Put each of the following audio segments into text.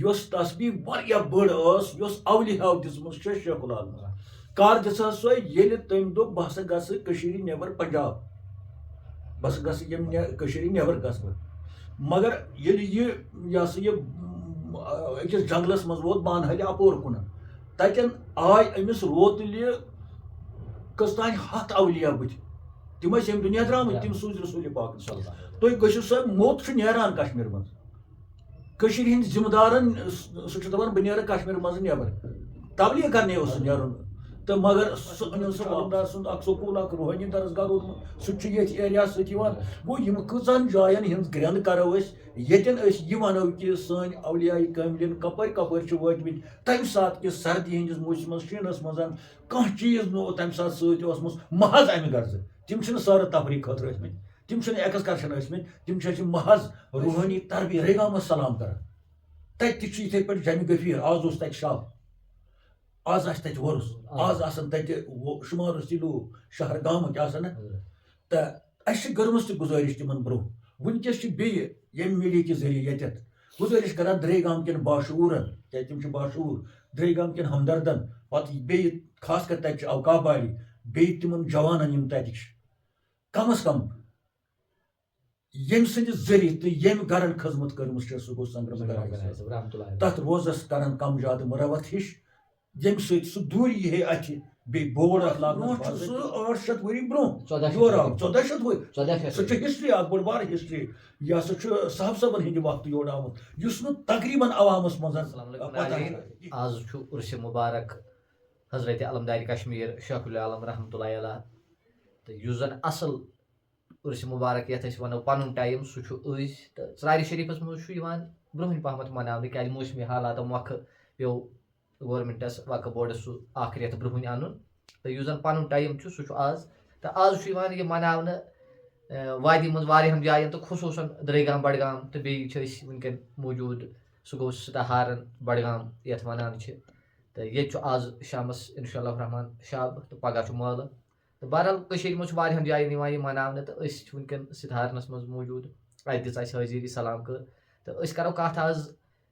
یۄس تصبیٖح واریاہ بٔڑ ٲس یۄس اولِیاہو دِژمٕژ چھےٚ شیخ العالمس کر دِژہس سۄ ییٚلہِ تٔمۍ دوٚپ بہٕ ہسا گژھٕ کٔشیٖرِ نٮ۪بر پنجاب بہٕ ہسا گژھٕ ییٚمہِ کٔشیٖرِ نٮ۪بر گژھٕ بہٕ مگر ییٚلہِ یہِ ہسا یہِ أکِس جنگلس منٛز ووت بانہالہِ اپور کُن تتٮ۪ن آے أمِس روتلہِ کٔژتانۍ 100 اولیا بٕتھِ تِم ٲسۍ ییٚمہِ دُنیا درٛامٕتۍ تِم سوٗزۍ رسوٗلِ پاک تُہۍ گٔژھِو سا موٚت چھُ نیران کشمیٖر منٛز کٔشیٖرِ ہٕنٛدۍ ذِمہٕ دارن سُہ چھُ دپان بہٕ نیرٕ کشمیٖر منٛز نیبر تبلیغ کرنہِ اوس سُہ نیرُن تہٕ مگر سُہ أنِن سُہ عالمدار سُنٛد اکھ سکوٗل اکھ روحٲنی درسگاہ روٗدمُت سُہ تہِ چھُ ییٚتھۍ ایریاہس سۭتۍ یِوان گوٚو یِم کۭژہن جاین ہٕنٛز گرٛینٛد کرو أسۍ ییٚتٮ۪ن أسۍ یہِ ونو کہِ سٲنۍ اولیاء کاملین کپٲرۍ کپٲرۍ چھِ وٲتمٕتۍ تمہِ ساتہٕ کہِ سردی ہٕنٛدِس موسمس شیٖنس منٛز کانٛہہ چیٖز نہٕ تمہِ ساتہٕ سۭتۍ اوسمُت محض امہِ غرضہٕ تِم چھِنہٕ سٲرٕ تفریٖح خٲطرٕ ٲسمٕتۍ تِم چھِنہٕ ایٚکسکرشن ٲسمٕتۍ تِم چھِ اَسہِ محض روحٲنی تربیت ریگامس سلام کران تتہِ تہِ چھُ یِتھٕے پٲٹھۍ جمہِ غفیٖر آز اوس تتہِ شب آز آسہِ تتہِ وۄرُس آز آسن تتہِ شُمارس لوٗکھ شہر گامٕکۍ آسن تہٕ اَسہِ چھِ کٔرمٕژ تہِ گُزٲرِش تِمن برونٛہہ وٕنکیٚس چھِ بیٚیہِ ییٚمہِ میٖڈیا کہِ ذٔریعہٕ ییٚتٮ۪تھ گُزٲرِش کران درے گام کٮ۪ن باشعوٗرن کیازِ تِم چھِ باشعوٗر درے گام کٮ۪ن ہمدردن پتہٕ بیٚیہِ خاص کر تتہِ چھِ اوقاف باڑی بیٚیہِ تِمن جوانن یِم تتہِ چھِ کم از کم ییٚمہِ سٕنٛدِ ذٔریعہٕ تہٕ ییٚمہِ گرن خٔذمت کٔرمٕژ چھےٚ سُہ گوٚو سنگرم تتھ روزس کرن کم زیادٕ مُروت ہِش ییٚمہِ سۭتۍ سُہ دوٗرِ یی ہے اَتھِ بیٚیہِ بورڈ اکھ لاگنہٕ چھُ سُہ 800 ؤری برونٛہہ یور آو 1400 ؤری سُہ چھُ ہسٹری اکھ بٔڑ بار ہسٹری یہِ ہسا چھُ صاحب صٲبن ہٕنٛدِ وقتہٕ یور آمُت یُس نہٕ تقریٖباً عوامس منٛز آز چھُ عرسہِ مُبارک حضرت علمدارِ کشمیٖر شیخ العالم رحمتہ اللہ علیہ تہٕ یُس زن اصل عرسہِ مُبارک یتھ أسۍ ونو پنُن ٹایم سُہ چھُ أزۍ تہٕ ژرارِ شریٖفس منٛز چھُ یِوان برونٛہہ پہمتھ مناونہٕ کیازِ موسمی حالاتو مۄکھٕ پیٚو گورمنٹس وقف بورڈس سُہ اکھ رٮ۪تھ برونٛہہ انُن تہٕ یُس زن پنُن ٹایم چھُ سُہ چھُ آز تہٕ آز چھُ یِوان یہِ مناونہٕ وادی منٛز واریاہن جاین تہٕ خصوٗصن درے گام بڈگام تہٕ بیٚیہِ چھِ أسۍ وٕنکیٚن موٗجوٗد سُہ گوٚو سِتاہارن بڈگام یتھ ونان چھِ تہٕ ییٚتہِ چھُ آز شامس انشاء اللہ رحمان شب تہٕ پگہہ چھُ مٲلہٕ تہٕ بہرحال کٔشیٖرِ منٛز چھُ واریاہن جاین یِوان یہِ مناونہٕ تہٕ أسۍ چھِ وٕنکیٚن سِتاہارنس منٛز موٗجوٗد اَتہِ دِژ اَسہِ حٲضری سلام کٔر تہٕ أسۍ کرو کتھ آز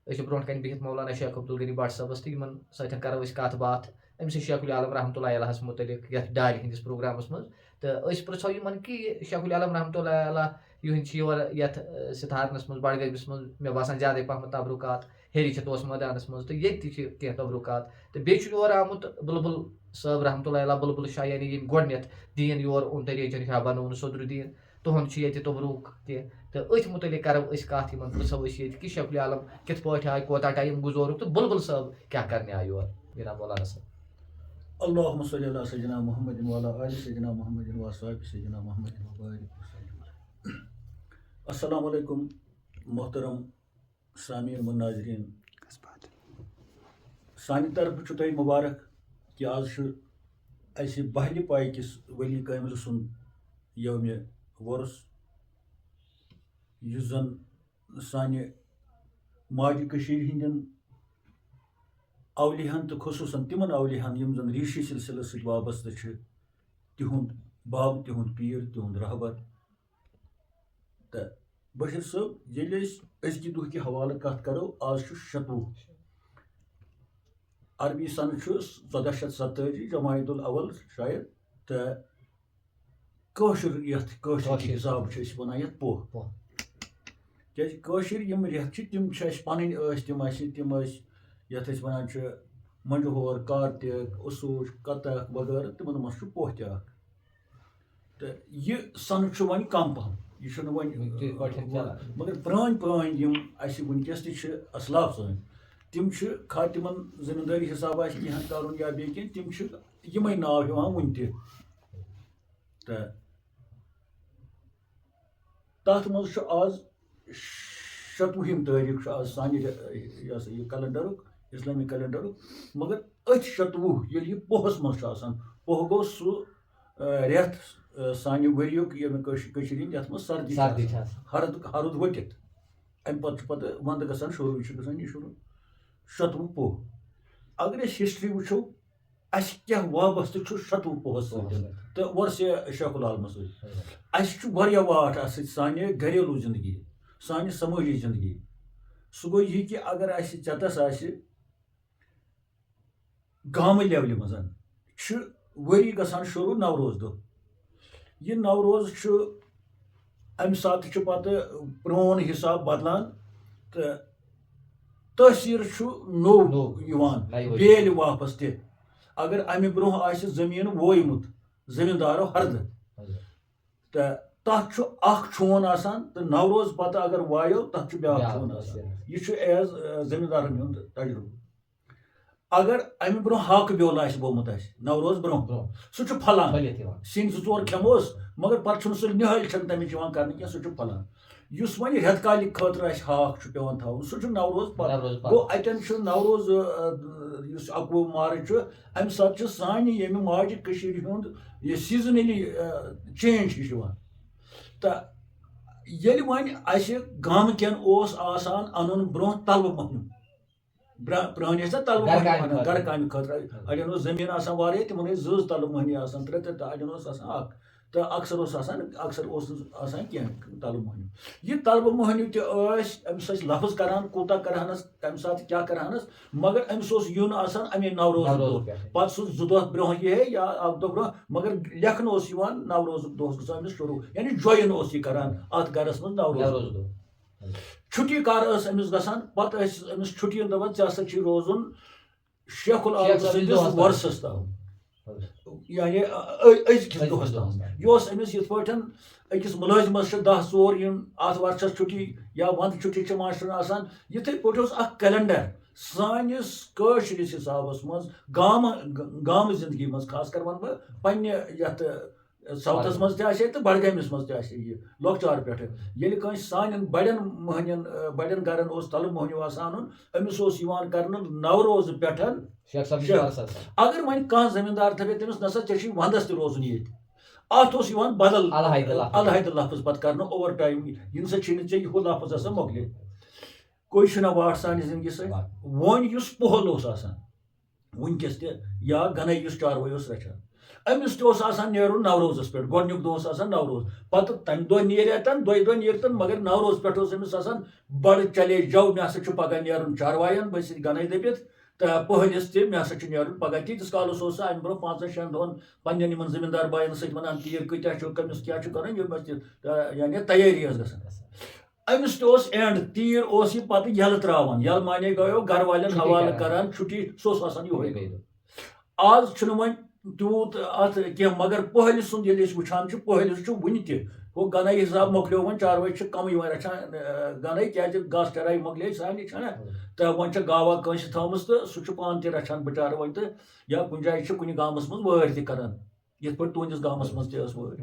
أسۍ چھِ برونٛٹھ کَنۍ بِہِتھ مولانا شیخ عبدالغنی بٹ صٲبس تہٕ یِمن سۭتۍ کرو أسۍ کتھ باتھ أمۍ سٕنٛدِ شیخ العالم رحمتہ اللہ علیہس مُتعلق یتھ ڈالہِ ہِنٛدِس پروگرامس منٛز تہٕ أسۍ پرژھو یِمن کہِ یہِ شیخ العالم رحمتہ اللہ علیہ یِہٕنٛدۍ چھِ یور یتھ سِتاہارنس منٛز بڈگٲمِس منٛز مےٚ باسان زیادے پہمتھ تبرُکات ہیٚرِ چھِ توسہٕ مٲدانس منٛز تہٕ ییٚتہِ تہِ چھِ کینٛہہ تبرُکات تہٕ بیٚیہِ چھُ یور آمُت بُلبُل صٲب رحمتہ اللہ علیہ بُلبُل شاہ یعنی ییٚمۍ گۄڈٕنیتھ دیٖن یور اوٚن تریٖجن شاہ بنووُن صدرُ دیٖن تُہُنٛد چھُ ییٚتہِ تبروٗک تہِ تہٕ أتھۍ مُتعلق کرو أسۍ کتھ یِمن پرژھو أسۍ ییٚتہِ کہِ شیخ العالم کِتھ پٲٹھۍ آے کوتاہ ٹایم گُزورُکھ تہٕ بُلبُل صٲب کیاہ کرنہِ آے یور جناب مولانا صٲب اللہُمَّ صلی علی سیدنا محمد وعلی آلِ سیدنا محمد وصحبہ سیدنا محمد وبارک وسلم. السلام علیکم محترم سامعین و ناظریٖن سانہِ طرفہٕ چھُ تۄہہِ مُبارک کہِ آز چھُ اَسہِ بہلہِ پاے کِس ؤلی کاملہِ سُنٛد یومہِ وۄرُس یُس زن سانہِ ماجہِ کٔشیٖرِ ہِنٛدٮ۪ن اولیاہن تہٕ خصوٗصن تِمن اولیاہن یِم زن ریٖشی سلسلس سۭتۍ وابستہٕ چھِ تِہُنٛد باب تِہُنٛد پیٖر تِہُنٛد رہبر تہٕ بشیٖر صٲب ییٚلہِ أسۍ أزکہِ دۄہ کہِ حوالہٕ کتھ کرو آز چھُ 26 عربی سنہٕ چھُ 1447 جمادی الاول شاید تہٕ کٲشُر یتھ کٲشُر حساب چھِ أسۍ ونان یتھ پوہ کیازِ کٲشِر یِم رٮ۪تھ چھِ تِم چھِ اَسہِ پنٕنۍ ٲسۍ تِم ٲسۍ یتھ أسۍ ونان چھِ منجہور کارتِک اسوٗج کتک وغٲرٕ تِمن منٛز چھُ پوہ تہِ اکھ تہٕ یہِ سنہٕ چھُ وۄنۍ کم پہم یہِ چھُنہٕ وۄنۍ مگر پرٲنۍ یِم اَسہِ وٕنکیٚس تہِ چھِ اسلاف سٲنۍ تِم چھِ خا تِمن زٔمیٖندٲری حساب آسہِ کینٛہہ کرُن یا بیٚیہِ کینٛہہ تِم چھِ یِمے ناو ہیٚوان وُنہِ تہِ تہٕ تتھ منٛز چھُ آز 27 تٲریٖخ چھُ آز سانہِ یہِ ہسا یہِ کیلنڈرُک اسلٲمی کیلنڈرُک مگر أتھۍ 27 ییٚلہِ یہِ پوہس منٛز چھُ آسان پوہ گوٚو سُہ رٮ۪تھ سانہِ ؤریُک ییٚمہِ کٔشیٖرِ ہِنٛدۍ یتھ منٛز سردی چھِ ہرُد ؤٹِتھ امہِ پتہٕ چھُ پتہٕ ونٛدٕ گژھان شروٗع یہِ چھُ گژھان یہِ شروٗع 27 پوہ اگر أسۍ ہسٹری وٕچھو اَسہِ کیاہ وابستہٕ چھُ 27 پوہس سۭتۍ تہٕ وۄرثہِ شیخ العالمس سۭتۍ اَسہِ چھُ واریاہ واٹھ اَتھ سۭتۍ سانہِ گریلوٗ زندگی سانہِ سمٲجی زندگی سُہ گوٚو یہِ کہِ اگر اَسہِ ژٮ۪تَس آسہِ گامہٕ لیولہِ منٛز چھُ ؤری گژھان شروٗع نوروز دۄہ یہِ نوروز چھُ اَمہِ ساتہٕ چھُ پَتہٕ پرٛون حِساب بَدلان تہٕ تٲثیٖر چھُ نوٚو یِوان بیلہِ واپس تہِ اگر اَمہِ برونٛہہ آسہِ زٔمیٖن وویمُت زٔمیٖندارو ہردٕ تہٕ تَتھ چھُ اکھ چھون آسان تہٕ نوروز پَتہٕ اگر وایو تَتھ چھُ بیٛاکھ چھون آسان یہِ چھُ ایز زٔمیٖندارن ہُنٛد تجرُبہٕ اگر اَمہِ برونٛہہ ہاکہٕ بیول آسہِ گوٚمُت اَسہِ نوروز برونٛہہ سُہ چھُ پھلان سِنۍ 2-4 کھٮ۪موس مگر پَتہٕ چھُنہٕ سُہ نِہٲلۍ چھنہٕ تَمِچ یِوان کرنہٕ کینٛہہ سُہ چھُ پھلان یُس وۄنۍ رٮ۪تہٕ کالہِ خٲطرٕ اَسہِ ہاکھ چھُ پیٚوان تھاوُن سُہ چھُ نوروز پَتہٕ گوٚو اَتٮ۪ن چھُ نوروز یُس 21 مارٕچ چھُ اَمہِ ساتہٕ چھُ سانہِ ییٚمہِ ماجہِ کٔشیٖرِ ہُنٛد یہِ سیٖزنٔلی چینج ہِش یِوان تہٕ ییٚلہِ وۄنۍ اَسہِ گامہٕ کٮ۪ن اوس آسان اَنُن برونٛہہ تَلبہٕ مۄہنیوٗ پرٛٲنۍ ٲسۍ نا تَلبہٕ مۄہنیوٗ اَنان گرٕ کامہِ خٲطرٕ اَڑٮ۪ن اوس زٔمیٖن آسان واریاہ تِمن ٲسۍ 2 تَلبہٕ مۄہنی آسان 3 تہٕ اَڑٮ۪ن اوس آسان 1 تہٕ اکثر اوس نہٕ آسان کینٛہہ تَلبہٕ مۄہنیوٗ یہِ تَلبہٕ مۄہنیوٗ تہِ ٲسۍ أمِس ٲسۍ لفظ کران کوٗتاہ کرہانس تَمہِ ساتہٕ کیٛاہ کرہانس مگر أمِس اوس یُن آسان اَمے نوروز دۄہ پَتہٕ سُہ 2 دۄہ برونٛہہ یِہے یا 1 دۄہ برونٛہہ مگر لیکھنہٕ اوس یِوان نوروزُک دۄہ اوس گژھان أمِس شروٗع یعنی جویِن اوس یہِ کران اَتھ گرس منٛز نوروز دۄہ چھُٹی کر ٲس أمِس گژھان پَتہٕ ٲسۍ أمِس چھُٹِین دَپان ژےٚ ہسا چھُے روزُن شیخ العالم سٕنٛدِس وۄرسس تام یعنی أزکِس دۄہس تام یہِ اوس أمِس یِتھ پٲٹھۍ أکِس مُلٲزِمس چھِ 10 ژور یِن اَتھ وۄرسس چھُٹی یا وَندٕ چھُٹی چھِ ماشٹرن آسان یِتھٕے پٲٹھۍ اوس اکھ کیلنڈر سٲنِس کٲشرِس حِسابس منٛز گامہٕ زندگی منٛز خاص کر وَنہٕ بہٕ پننہِ یتھ ساوتھس منٛز تہِ آسہِ تہٕ بڈگٲمِس منٛز تہِ آسہِ یہِ لۄکچار پٮ۪ٹھٕ ییٚلہِ کٲنٛسہِ سانٮ۪ن بڑٮ۪ن مۄہنین بڑٮ۪ن گرن اوس تَلہٕ مۄہنیوٗ آسان اَنُن أمِس اوس یِوان کرنہٕ نوروزٕ پٮ۪ٹھ اگر وۄنۍ کانٛہہ زٔمیٖندار دَپہِ تٔمِس نسا ژےٚ چھُے ونٛدس تہِ روزُن ییٚتہِ اَتھ اوس یِوان بدل الحدٕ لفظ پتہٕ کرنہٕ اوٚور ٹایم یِنہٕ سا چھُے نہٕ ژےٚ یِہُہ لفظ آسان مۄکلے کوٚے چھُنہ واٹھ سانہِ زندگی سۭتۍ وۄنۍ یُس پۄہل اوس آسان وٕنکیٚس تہِ یا گنے یُس چاروٲے اوس رچھان أمِس تہِ اوس آسان نیرُن نوروزس پٮ۪ٹھ گۄڈٕنیُک دۄہ اوس آسان نوروز پتہٕ تمہِ دۄہ نیرِتن 2 دۄہ نیرتن مگر نوروز پٮ۪ٹھ اوس أمِس آسان بڑٕ چلے جو مےٚ ہسا چھُ پگاہ نیرُن چاروایَن بہٕ سۭتۍ گنے دٔپِتھ تہٕ پٔہلِس تہِ مےٚ ہسا چھُ نیرُن پگاہ تیٖتِس کالس اوس سُہ اَمہِ برونٛہہ 5-6 دۄہن پننٮ۪ن یِمن زٔمیٖندار باین سۭتۍ ونان تیٖر کۭتیاہ چھُ کٔمِس کیٛاہ چھُ کرُن یِم ٲسۍ یعنی تیٲری ٲس گژھان أمِس تہِ اوس اینڈ تیٖر اوس یہِ پتہٕ یَلہٕ تراوان یَلہٕ مانے گٔیو گرٕ والٮ۪ن حوالہٕ کران چھُٹی سُہ اوس آسان یِہوے آز چھُنہٕ وۄنۍ تیوٗت اَتھ کینٛہہ مگر پٔہلِس سُنٛد ییٚلہِ أسۍ وٕچھان چھِ پٔہلِس چھُ وُنہِ تہِ ہُہ گنے حِساب مۄکلیو وۄنۍ چاروٲے چھِ کمٕے وۄنۍ رچھان گنے کیٛازِ گاسہٕ چراے مۄکلے سانہِ چھنہ تہٕ وۄنۍ چھےٚ گاوا کٲنٛسہِ تھٲومٕژ تہٕ سُہ چھُ پانہٕ تہِ رچھان بِچارٕ وۄنۍ تہٕ یا کُنہِ جایہِ چھِ کُنہِ گامس منٛز وٲرۍ تہِ کران یِتھ پٲٹھۍ تُہنٛدِس گامس منٛز تہِ ٲس وٲرۍ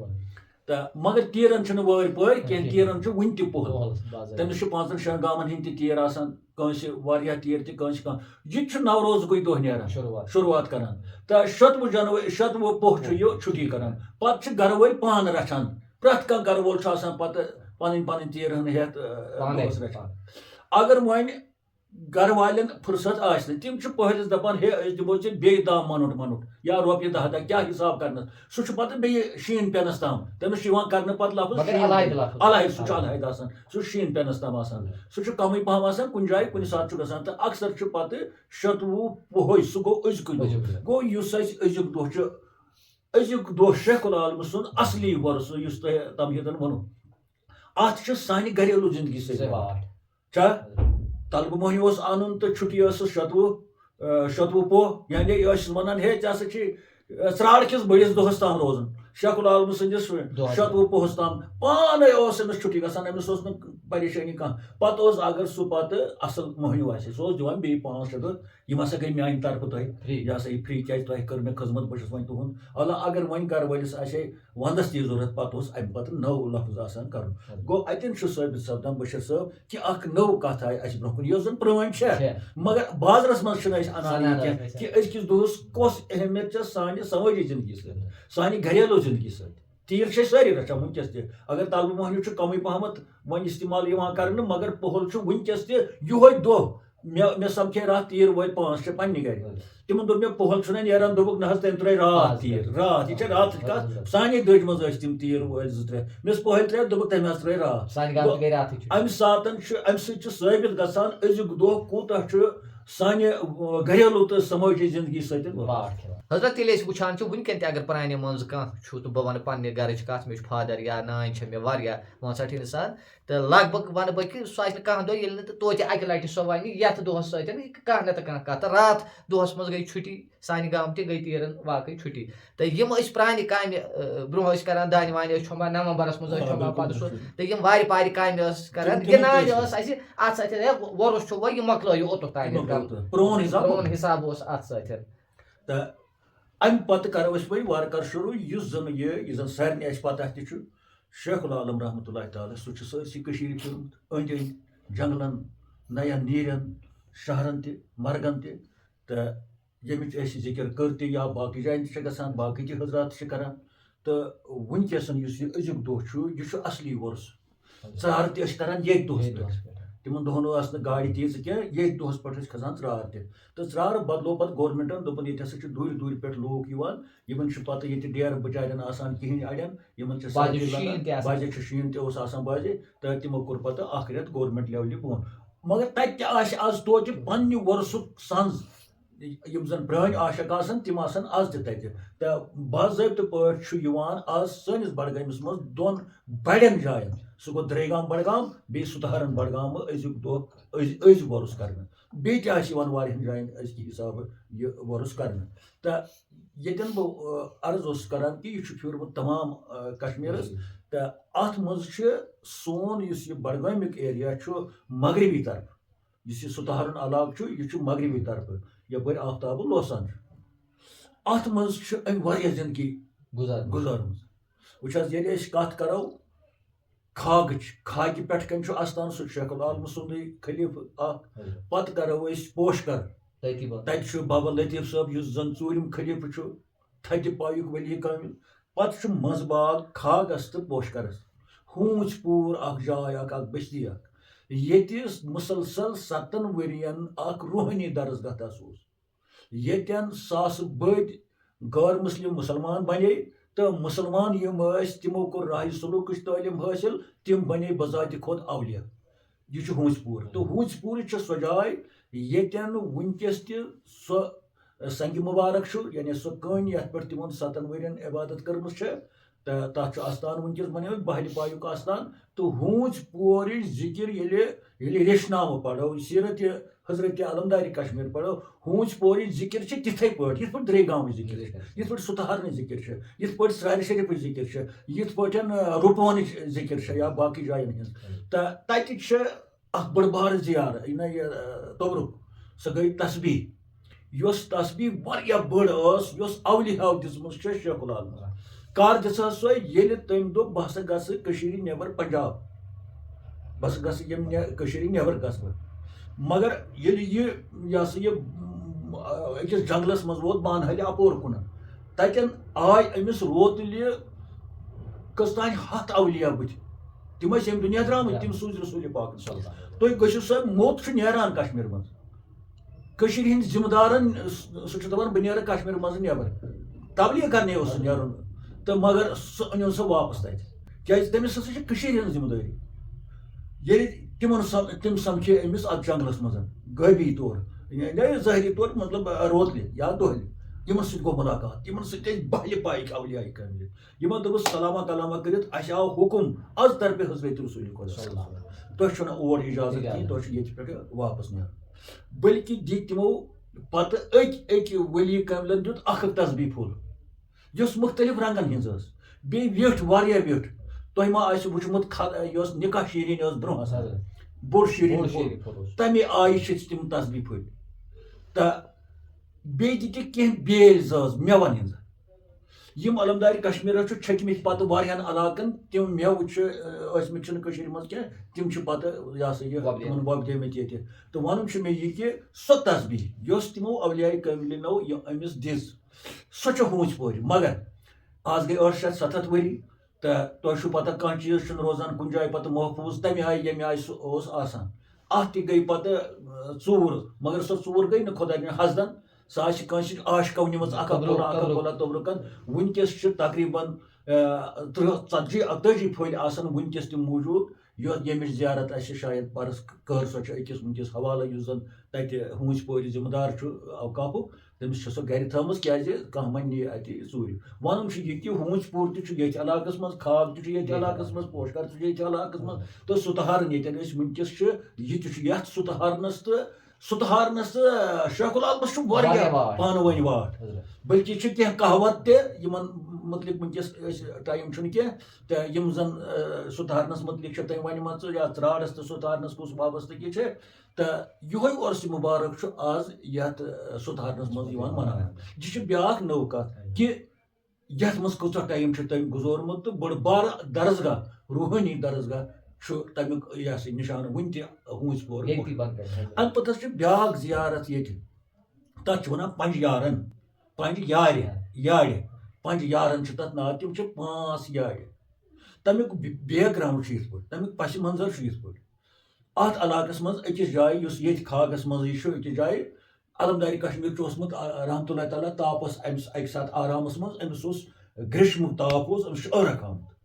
تہٕ مگر تیٖرن چھِنہٕ وٲرۍ پٲرۍ کینٛہہ تیٖرن چھُ وُنہِ تہِ پۄہل تٔمِس چھُ 5-6 گامن ہٕنٛدۍ تہِ تیٖر آسان کٲنٛسہِ واریاہ تیٖر تہِ کٲنٛسہِ کانٛہہ یہِ تہِ چھُ نوروزُکُے دۄہ نیران شروعات کران تہٕ شتوُہ پوہ چھُ یہِ چھُٹی کران پتہٕ چھِ گرٕ وٲلۍ پانہٕ رچھان پرٛٮ۪تھ کانٛہہ گرٕ وول چھُ آسان پتہٕ پنٕنۍ تیٖر ہن ہٮ۪تھ رچھان اگر وۄنۍ گرٕ والٮ۪ن فُرست آسہِ نہٕ تِم چھِ پٔہلِس دپان ہے أسۍ دِمو ژےٚ بیٚیہِ دَہ مۄنُٹ یا رۄپیہِ 10 کیٛاہ حِساب کرنس سُہ چھُ پتہٕ بیٚیہِ شیٖن پینس تام تٔمِس چھُ یِوان کرنہٕ پتہٕ لفظ الحدٕ سُہ چھُ الحدٕ آسان سُہ چھُ شیٖن پینس تام آسان سُہ چھُ کمٕے پہم آسان کُنہِ جایہِ کُنہِ ساتہٕ چھُ گژھان تہٕ اکثر چھُ پتہٕ 27 پوہٕے سُہ گوٚو أزکُے دۄہ گوٚو یُس اَسہِ أزیُک دۄہ چھُ أزیُک دۄہ شیخ العالمہٕ سُنٛد اصلی وۄرسہٕ یُس تۄہہِ تمہیٖدن ووٚنوٕ اَتھ چھِ سانہِ گریلوٗ زندگی سۭتۍ چھا تَلبہٕ مۄہنیوٗ اوس اَنُن تہٕ چھُٹی ٲسٕس 27 پوہ یعنی یہِ ٲسۍ وَنان ہے ژےٚ ہسا چھُے ژرٛار کِس بٔڑِس دۄہس تام روزُن شیخ العالمہٕ سٕنٛدِس 27 پوہس تام پانے اوس أمِس چھُٹی گژھان أمِس اوس نہٕ پریشٲنی کانٛہہ پتہٕ اوس اگر سُہ پتہٕ اصٕل مۄہنیوٗ آسہِ سُہ اوس دِوان بیٚیہِ 5-6 دۄہ یِم ہسا گٔے میانہِ طرفہٕ تۄہہِ یہِ ہسا یہِ فرٛی کیٛازِ تۄہہِ کٔر مےٚ خٔذمت بہٕ چھُس وۄنۍ تُہُنٛد اللہ اگر وۄنۍ گرٕ وٲلِس آسہِ ہے ونٛدس تہِ ضوٚرتھ پتہٕ اوس اَمہِ پتہٕ نوٚو لفظ آسان کرُن گوٚو اَتٮ۪ن چھُ ثٲبت سپدان بشیر صٲب کہِ اکھ نٔو کتھ آیہِ اَسہِ برونٛہہ کُن یۄس زن پرٛٲنۍ چھےٚ مگر بازرس منٛز چھِنہٕ أسۍ انان یہِ کینٛہہ کہِ أزکِس دۄہس کۄس اہمیت چھےٚ سانہِ سمٲجی زندگی سۭتۍ سانہِ گریلوٗ زندگی سۭتۍ تیٖر چھِ أسۍ سٲری رچھان وٕنکیٚس تہِ اگر تَلبہٕ مۄہنیوٗ چھُ کمٕے پہمتھ وۄنۍ استعمال یِوان کرنہٕ مگر پۄہل چھُ وٕنکیٚس تہِ یِہوے دۄہ مےٚ سمکھے راتھ تیٖر وٲلۍ 5-6 پننہِ گرِ تِمن دوٚپ مےٚ پۄہل چھُنہ نیران دوٚپُکھ نہ حظ تٔمۍ ترٛٲے راتھ تیٖر راتھ یہِ چھےٚ راتٕچ کتھ سانے دٔج منٛز ٲسۍ تِم تیٖر وٲلۍ 2-3 مےٚ ٲس پۄہل ترٛےٚ دوٚپُکھ تٔمۍ حظ ترٛٲے راتھ امہِ ساتہٕ چھُ امہِ سۭتۍ چھُ ثٲبت گژھان أزیُک دۄہ کوٗتاہ چھُ سانہِ گریلوٗ تہٕ سمٲجی زندگی سۭتۍ حضرت ییٚلہِ أسۍ وٕچھان چھِ وٕنکٮ۪ن تہِ اگر پرانہِ منٛز کانٛہہ چھُ تہٕ بہٕ وَنہٕ پننہِ گرٕچ کتھ مےٚ چھُ فادر یا نانۍ چھےٚ مےٚ واریاہ 65 سال تہٕ لگ بگ وَنہٕ بہٕ کہِ سُہ آسہِ نہٕ کانٛہہ دۄہ ییٚلہِ نہٕ توتہِ اکہِ لٹہِ سۄ وَنہِ یتھ دۄہس سۭتۍ کانٛہہ نتہٕ کانٛہہ کتھ تہٕ راتھ دۄہس منٛز گٔے چھُٹی سانہِ گامہٕ تہِ گٔے تیٖرن واقعٕے چھُٹی تہٕ یِم أسۍ پرانہِ کامہِ برونٛہہ ٲسۍ کران دانہِ وانہِ ٲسۍ چھۄمبان نومبرس منٛز ٲسۍ چھۄمبان پتہٕ سُہ تہٕ یِم وارِ پارِ کامہِ ٲسۍ کران گِنٛدان ٲس اَسہِ اتھ سۭتۍ ہے وۄرُس چھُ وۄنۍ یہِ مۄکلٲیِو اوٚتُک تانۍ پرون حساب اوس اتھ سۭتۍ تہٕ امہِ پتہٕ کرو أسۍ وۄنۍ وارٕ کارٕ شروٗع یُس زن سارنٕے اَسہِ پتہ تہِ چھُ شیخ العالم رحمتہ اللہ تعالیٰ سُہ چھُ سٲرسٕے کٔشیٖرِ پھیوٗرمُت أنٛدۍ أنٛدۍ جنگلن نین نیٖرن شہرن تہِ مرگن تہِ تہٕ ییٚمِچ أسۍ ذِکر کٔر تہِ یا باقٕے جاین تہِ چھِ گژھان باقٕے تہِ حضرات چھِ کران تہٕ وٕنکیٚس یُس یہِ أزیُک دۄہ چھُ یہِ چھُ اصلی وۄرُس ژرارٕ تہِ ٲسۍ کران ییٚتھۍ دۄہس پٮ۪ٹھ تِمن دۄہن ٲس نہٕ گاڑِ تیٖژٕ کینٛہہ ییٚتھۍ دۄہس پٮ۪ٹھ ٲسۍ کھسان ژرار تہِ تہٕ ژرارٕ بدلو پتہٕ گورمینٹن دوٚپُن ییٚتہِ ہسا چھِ دوٗرِ دوٗرِ پٮ۪ٹھ لوٗکھ یِوان یِمن چھُ پتہٕ ییٚتہِ ڈیرٕ بِچارٮ۪ن آسان کِہینۍ اڑٮ۪ن یِمن چھِ بجہِ چھُ شیٖن تہِ اوس آسان بجہِ تہٕ تِمو کوٚر پتہٕ اکھ رٮ۪تھ گورمینٹ لیولہِ بۄن مگر تتہِ تہِ آسہِ آز توتہِ پننہِ وۄرثُک سنٛز یِم زن پرٲنۍ عاشق آسن تِم آسن آز تہِ تتہِ تہٕ باضٲبطہٕ پٲٹھۍ چھُ یِوان آز سٲنِس بڈگٲمِس منٛز 2 بڑٮ۪ن جاین سُہ گوٚو دریگام بڈگام بیٚیہِ سُتھارن بڈگامہٕ أزیُک دۄہ أزۍ وۄرُس کرنہٕ بیٚیہِ تہِ آسہِ یِوان واریاہن جاین أزکہِ حسابہٕ یہِ وۄرُس کرنہٕ تہٕ ییٚتٮ۪ن بہٕ عرض اوسُس کران کہِ یہِ چھُ پھیوٗرمُت تمام کشمیٖرس تہٕ اتھ منٛز چھِ سون یُس یہِ بڈگامیُک ایریا چھُ مغربی طرفہٕ یُس یہِ سُتھارن علاقہٕ چھُ یہِ چھُ مغربی طرفہٕ یپٲرۍ آفتابہٕ لوسان چھُ اتھ منٛز چھِ أمۍ واریاہ زندگی گُزارمٕژ وٕچھ حظ ییٚلہِ أسۍ کتھ کرو کھاگٕچ کھاگہِ پٮ۪ٹھ کَنۍ چھُ استان سُہ شیخ العالمہٕ سُنٛدُے خلیٖفہٕ اکھ پتہٕ کرو أسۍ پوشکر تتہِ چھُ بابا لطیف صٲب یُس زن 4م خلیٖفہٕ چھُ تھدِ پایُک ؤلی کامِل پتہٕ چھُ منٛزٕ باغ کھاگس تہٕ پوشکرس ہوٗنٛژ پوٗر اکھ جاے اکھ بستی اکھ ییٚتہِ مُسلسل 7 ؤرین اکھ روحٲنی درسگاہ اوس ییٚتٮ۪ن ساسہٕ بٔدۍ غٲر مُسلِم مُسلمان بنے تہٕ مُسلمان یِم ٲسۍ تِمو کوٚر راہِ سلوٗکٕچ تعلیٖم حٲصِل تِم بنے بذاتہِ خۄد اولیا یہِ چھُ ہوٗنٛژ پوٗر تہٕ ہوٗنٛژ پوٗرِ چھِ سۄ جاے ییٚتٮ۪ن وٕنکیٚس تہِ سۄ سنگہِ مُبارک چھُ یعنی سۄ کٔنۍ یتھ پٮ۪ٹھ تِمن 7 ؤرین عبادت کٔرمٕژ چھےٚ تہٕ تتھ چھُ استان وٕنکیٚس بنیومُت بہلہِ پایُک استان تہٕ ہوٗنٛژ پورٕچ ذِکر ییٚلہِ ریشنامہٕ پرو سیٖرت حضرت علمدارِ کشمیٖر پرو ہوٗنٛژ پورٕچ ذِکر چھِ تِتھٕے پٲٹھۍ یِتھ پٲٹھۍ دریگامٕچ ذِکر چھِ یِتھ پٲٹھۍ سُتھارنٕچ ذِکر چھِ یِتھ پٲٹھۍ سرارِ شریٖفٕچ ذِکر چھِ یِتھ پٲٹھۍ رُپوانٕچ ذِکر چھِ یا باقٕے جاین ہٕنٛز تہٕ تتہِ چھِ اکھ بٔڑ بارٕ زِیارت یہِ توبرُک سۄ گٔے تسبیح یۄس تسبیح واریاہ بٔڑ ٲس یۄس اولِیاہو دِژمٕژ چھےٚ شیخ العالم کر دِژ سۄ ییٚلہِ تٔمۍ دوٚپ بہٕ ہسا گژھٕ کٔشیٖرِ نٮ۪بر پنجاب بہٕ ہسا گژھٕ ییٚمہِ کٔشیٖرِ نٮ۪بر گژھٕ بہٕ مگر ییٚلہِ یہِ ہسا یہِ أکِس جنگلس منٛز ووت بانہالہِ اپور کُن تتٮ۪ن آے أمِس روتلہِ کٔژتانۍ 100 اولیا بٕتھِ تِم ٲسۍ ییٚمہِ دُنیا درٛامٕتۍ تِم سوٗزۍ رسوٗلِ پاک تُہۍ گٔژھِو سا موٚت چھُ نیران کشمیٖر منٛز کٔشیٖرِ ہٕنٛدۍ ذِمہٕ دارن سُہ چھُ دپان بہٕ نیرٕ کشمیٖر منٛز نٮ۪بر تبلیٖغ کرنہِ اوس سُہ نیرُن تہٕ مگر سُہ أنِن سُہ واپس تتہِ کیازِ تٔمِس ہسا چھِ کٔشیٖرِ ہٕنٛز ذِمہٕ دٲری ییٚلہِ تِم سمکھے أمِس اتھ جنگلس منٛز غٲبی طور ظٲہری طور مطلب روتلہِ یا دۄہلہِ یِمن سۭتۍ گوٚو مُلاقات یِمن سۭتۍ ٲسۍ بہلہِ پایِک اولیا کامِل یِمن دوٚپُس سلامہ کلامہ کٔرِتھ اَسہِ آو حُکُم از طرفہِ حضرت رسوٗلِ خۄدا تۄہہِ چھُو نہٕ اور اِجازت کِہینۍ تۄہہِ چھُ ییٚتہِ پٮ۪ٹھ واپس نیرُن بٔلکہِ دِتۍ تِمو پتہٕ أکۍ ؤلی کامِلن دیُت اکھ تسبیح پھوٚل یۄس مُختٔلِف رنگن ہٕنٛز ٲس بیٚیہِ ویٹھ واریاہ ویٹھ تۄہہِ ما آسہِ وٕچھمُت یۄس نِکاح شیٖریٖن ٲس برونٛہہ آسان بوٚڑ شیٖریٖن تمہِ آیہِ چھِ تِم تسبیح پھٔلۍ تہٕ بیٚیہِ تہِ کینٛہہ بیلۍ زٲژ میوَن ہٕنٛز یِم علمدارِ کشمیٖرس چھُ چھٔکمٕتۍ پتہٕ واریاہن علاقن تِم میوٕ چھِ ٲسمٕتۍ چھِنہٕ کٔشیٖرِ منٛز کینٛہہ تِم چھِ پتہٕ یہِ ہسا یہِ تِمن وۄپدٲمٕتۍ ییٚتہِ تہٕ وَنُن چھُ مےٚ یہِ کہِ سۄ تسبیح یۄس تِمو اولیا کٲمِلِنو أمِس دِژ سۄ چھِ ہوٗنٛژ پورِ مگر آز گٔے 800-700 ؤری تہٕ تۄہہِ چھُو پتہ کانٛہہ چیٖز چھُنہٕ روزان کُنہِ جایہِ پتہٕ محفوٗظ تمہِ آیہِ ییٚمہِ آیہِ سُہ اوس آسان ات تہ گئی پتہ ژوٗر مگر سۄ ژوٗر گئی نہٕ خۄداے نہِ حسدن سۄ آسہِ کٲنٛسہِ آشکو نِمٕژ اکھ اکھ تولا توبرُکن وٕنکیٚس چھِ تقریٖباً 30-40-41 پھٔلۍ آسان وٕنکیٚس تہِ موٗجوٗد ییٚمِچ زیارت اَسہِ شاید پرس کٔر سۄ چھِ أکِس وٕنکیٚس حوالہٕ یُس زن تَتہِ ہوٗنٛژۍ پورِ ذِمہٕ دار چھُ اوقافُک تٔمِس چھِ سۄ گرِ تھٲومٕژ کیازِ کانٛہہ ما نِیہِ اَتہِ ژوٗرِ وَنُن چھُ یہِ کہِ ہوٗنٛژۍ پوٗر تہِ چھُ ییٚتہِ علاقس منٛز کھاگ تہِ چھُ ییٚتہِ علاقس منٛز پوشکر تہِ چھُ ییٚتہِ علاقس منٛز تہٕ سُتہارن ییٚتٮ۪ن أسۍ وٕنکیٚس چھِ یہِ تہِ چھُ یتھ سُتہارنس تہٕ شیخ العالمس چھُ واریاہ پانہٕ ؤنۍ واٹھ بٔلکہِ چھِ کینٛہہ کہاوت تہِ یِمن متعلق وٕنکیٚس أسۍ ٹایم چھُنہٕ کینٛہہ تہٕ یِم زن سُتہارنس متعلق چھِ تٔمۍ ونِمژٕ یا ژرارس تہٕ سُتہارنس کُس وابستگی چھِ تہٕ یِہوے عرسہِ مُبارک چھُ آز یتھ سُتہارنس منٛز یِوان مناونہٕ یہِ چھِ بیاکھ نٔو کتھ کہِ یتھ منٛز کۭژاہ ٹایم چھُ تٔمۍ گُزورمُت تہٕ بٔڑ بارٕ درسگاہ روحٲنی درسگاہ چھُ تمیُک یہِ ہسا نِشانہٕ وٕنہِ تہِ ہوٗنٛژۍ پور امہِ پتہٕ حظ چھِ بیاکھ زیارت ییٚتہِ تتھ چھِ ونان پنٛجہِ یارن پنٛجہِ یارِ پنٛجہِ یارن چھُ تتھ ناو تِم چھِ 5 یارِ تمیُک بیک گراوُنٛڈ چھُ یِتھ پٲٹھۍ تمیُک پس منظر چھُ یِتھ پٲٹھۍ اتھ علاقس منٛز أکِس جایہِ یُس ییٚتہِ کھاگس منٛزٕے چھُ أکِس جایہِ علمدارِ کشمیٖر چھُ اوسمُت رحمتہ اللہ تعالیٰ تاپس أمِس اکہِ ساتہٕ آرامس منٛز أمِس اوس گریٚشمُت تاپھ اوس أمِس چھُ ٲرق آمُت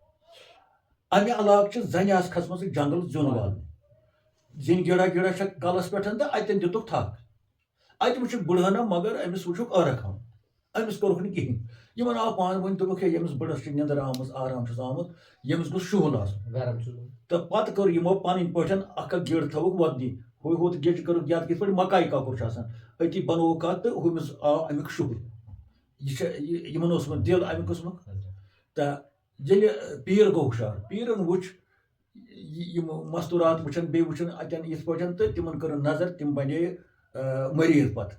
امہِ علاقہٕ چھِ زنہِ آسہٕ کھژمٕژ جنگل زیُن والنہِ زِنۍ گیڑا چھکھ کلس پٮ۪ٹھ تہٕ اتٮ۪ن دِتُکھ تھکھ اتہِ وٕچھُکھ بٕڑہٲنہ مگر أمِس وٕچھُکھ ٲرق آمُت أمِس کوٚرُکھ نہٕ کِہینۍ یِمن آو پانہٕ ؤنۍ دوٚپُکھ ہے ییٚمِس بٕڑس چھِ نیٚنٛدٕر آمٕژ آرام چھُس آمُت ییٚمِس گوٚژھ شُہُل آسُن تہٕ پتہٕ کٔر یِمو پنٕنۍ پٲٹھۍ اکھ گِڑ تھٲوٕکھ وۄدنی ہُتھ گیٚجہِ کٔرٕکھ یتھ کِتھ پٲٹھۍ مکایہِ کۄکُر چھُ آسان أتی بنووُکھ اتھ تہٕ ہُمِس آو امیُک شُہُل یہِ چھِ یِمن اوسمُت دِل امہِ قٕسمُک تہٕ ییٚلہِ پیٖر گوٚو ہُشار پیٖرن وٕچھ یِم مستوٗرات وٕچھن بیٚیہِ وٕچھن اتٮ۪ن یِتھ پٲٹھۍ تہٕ تِمن کٔرٕن نظر تِم بنے مٔریٖض پتہٕ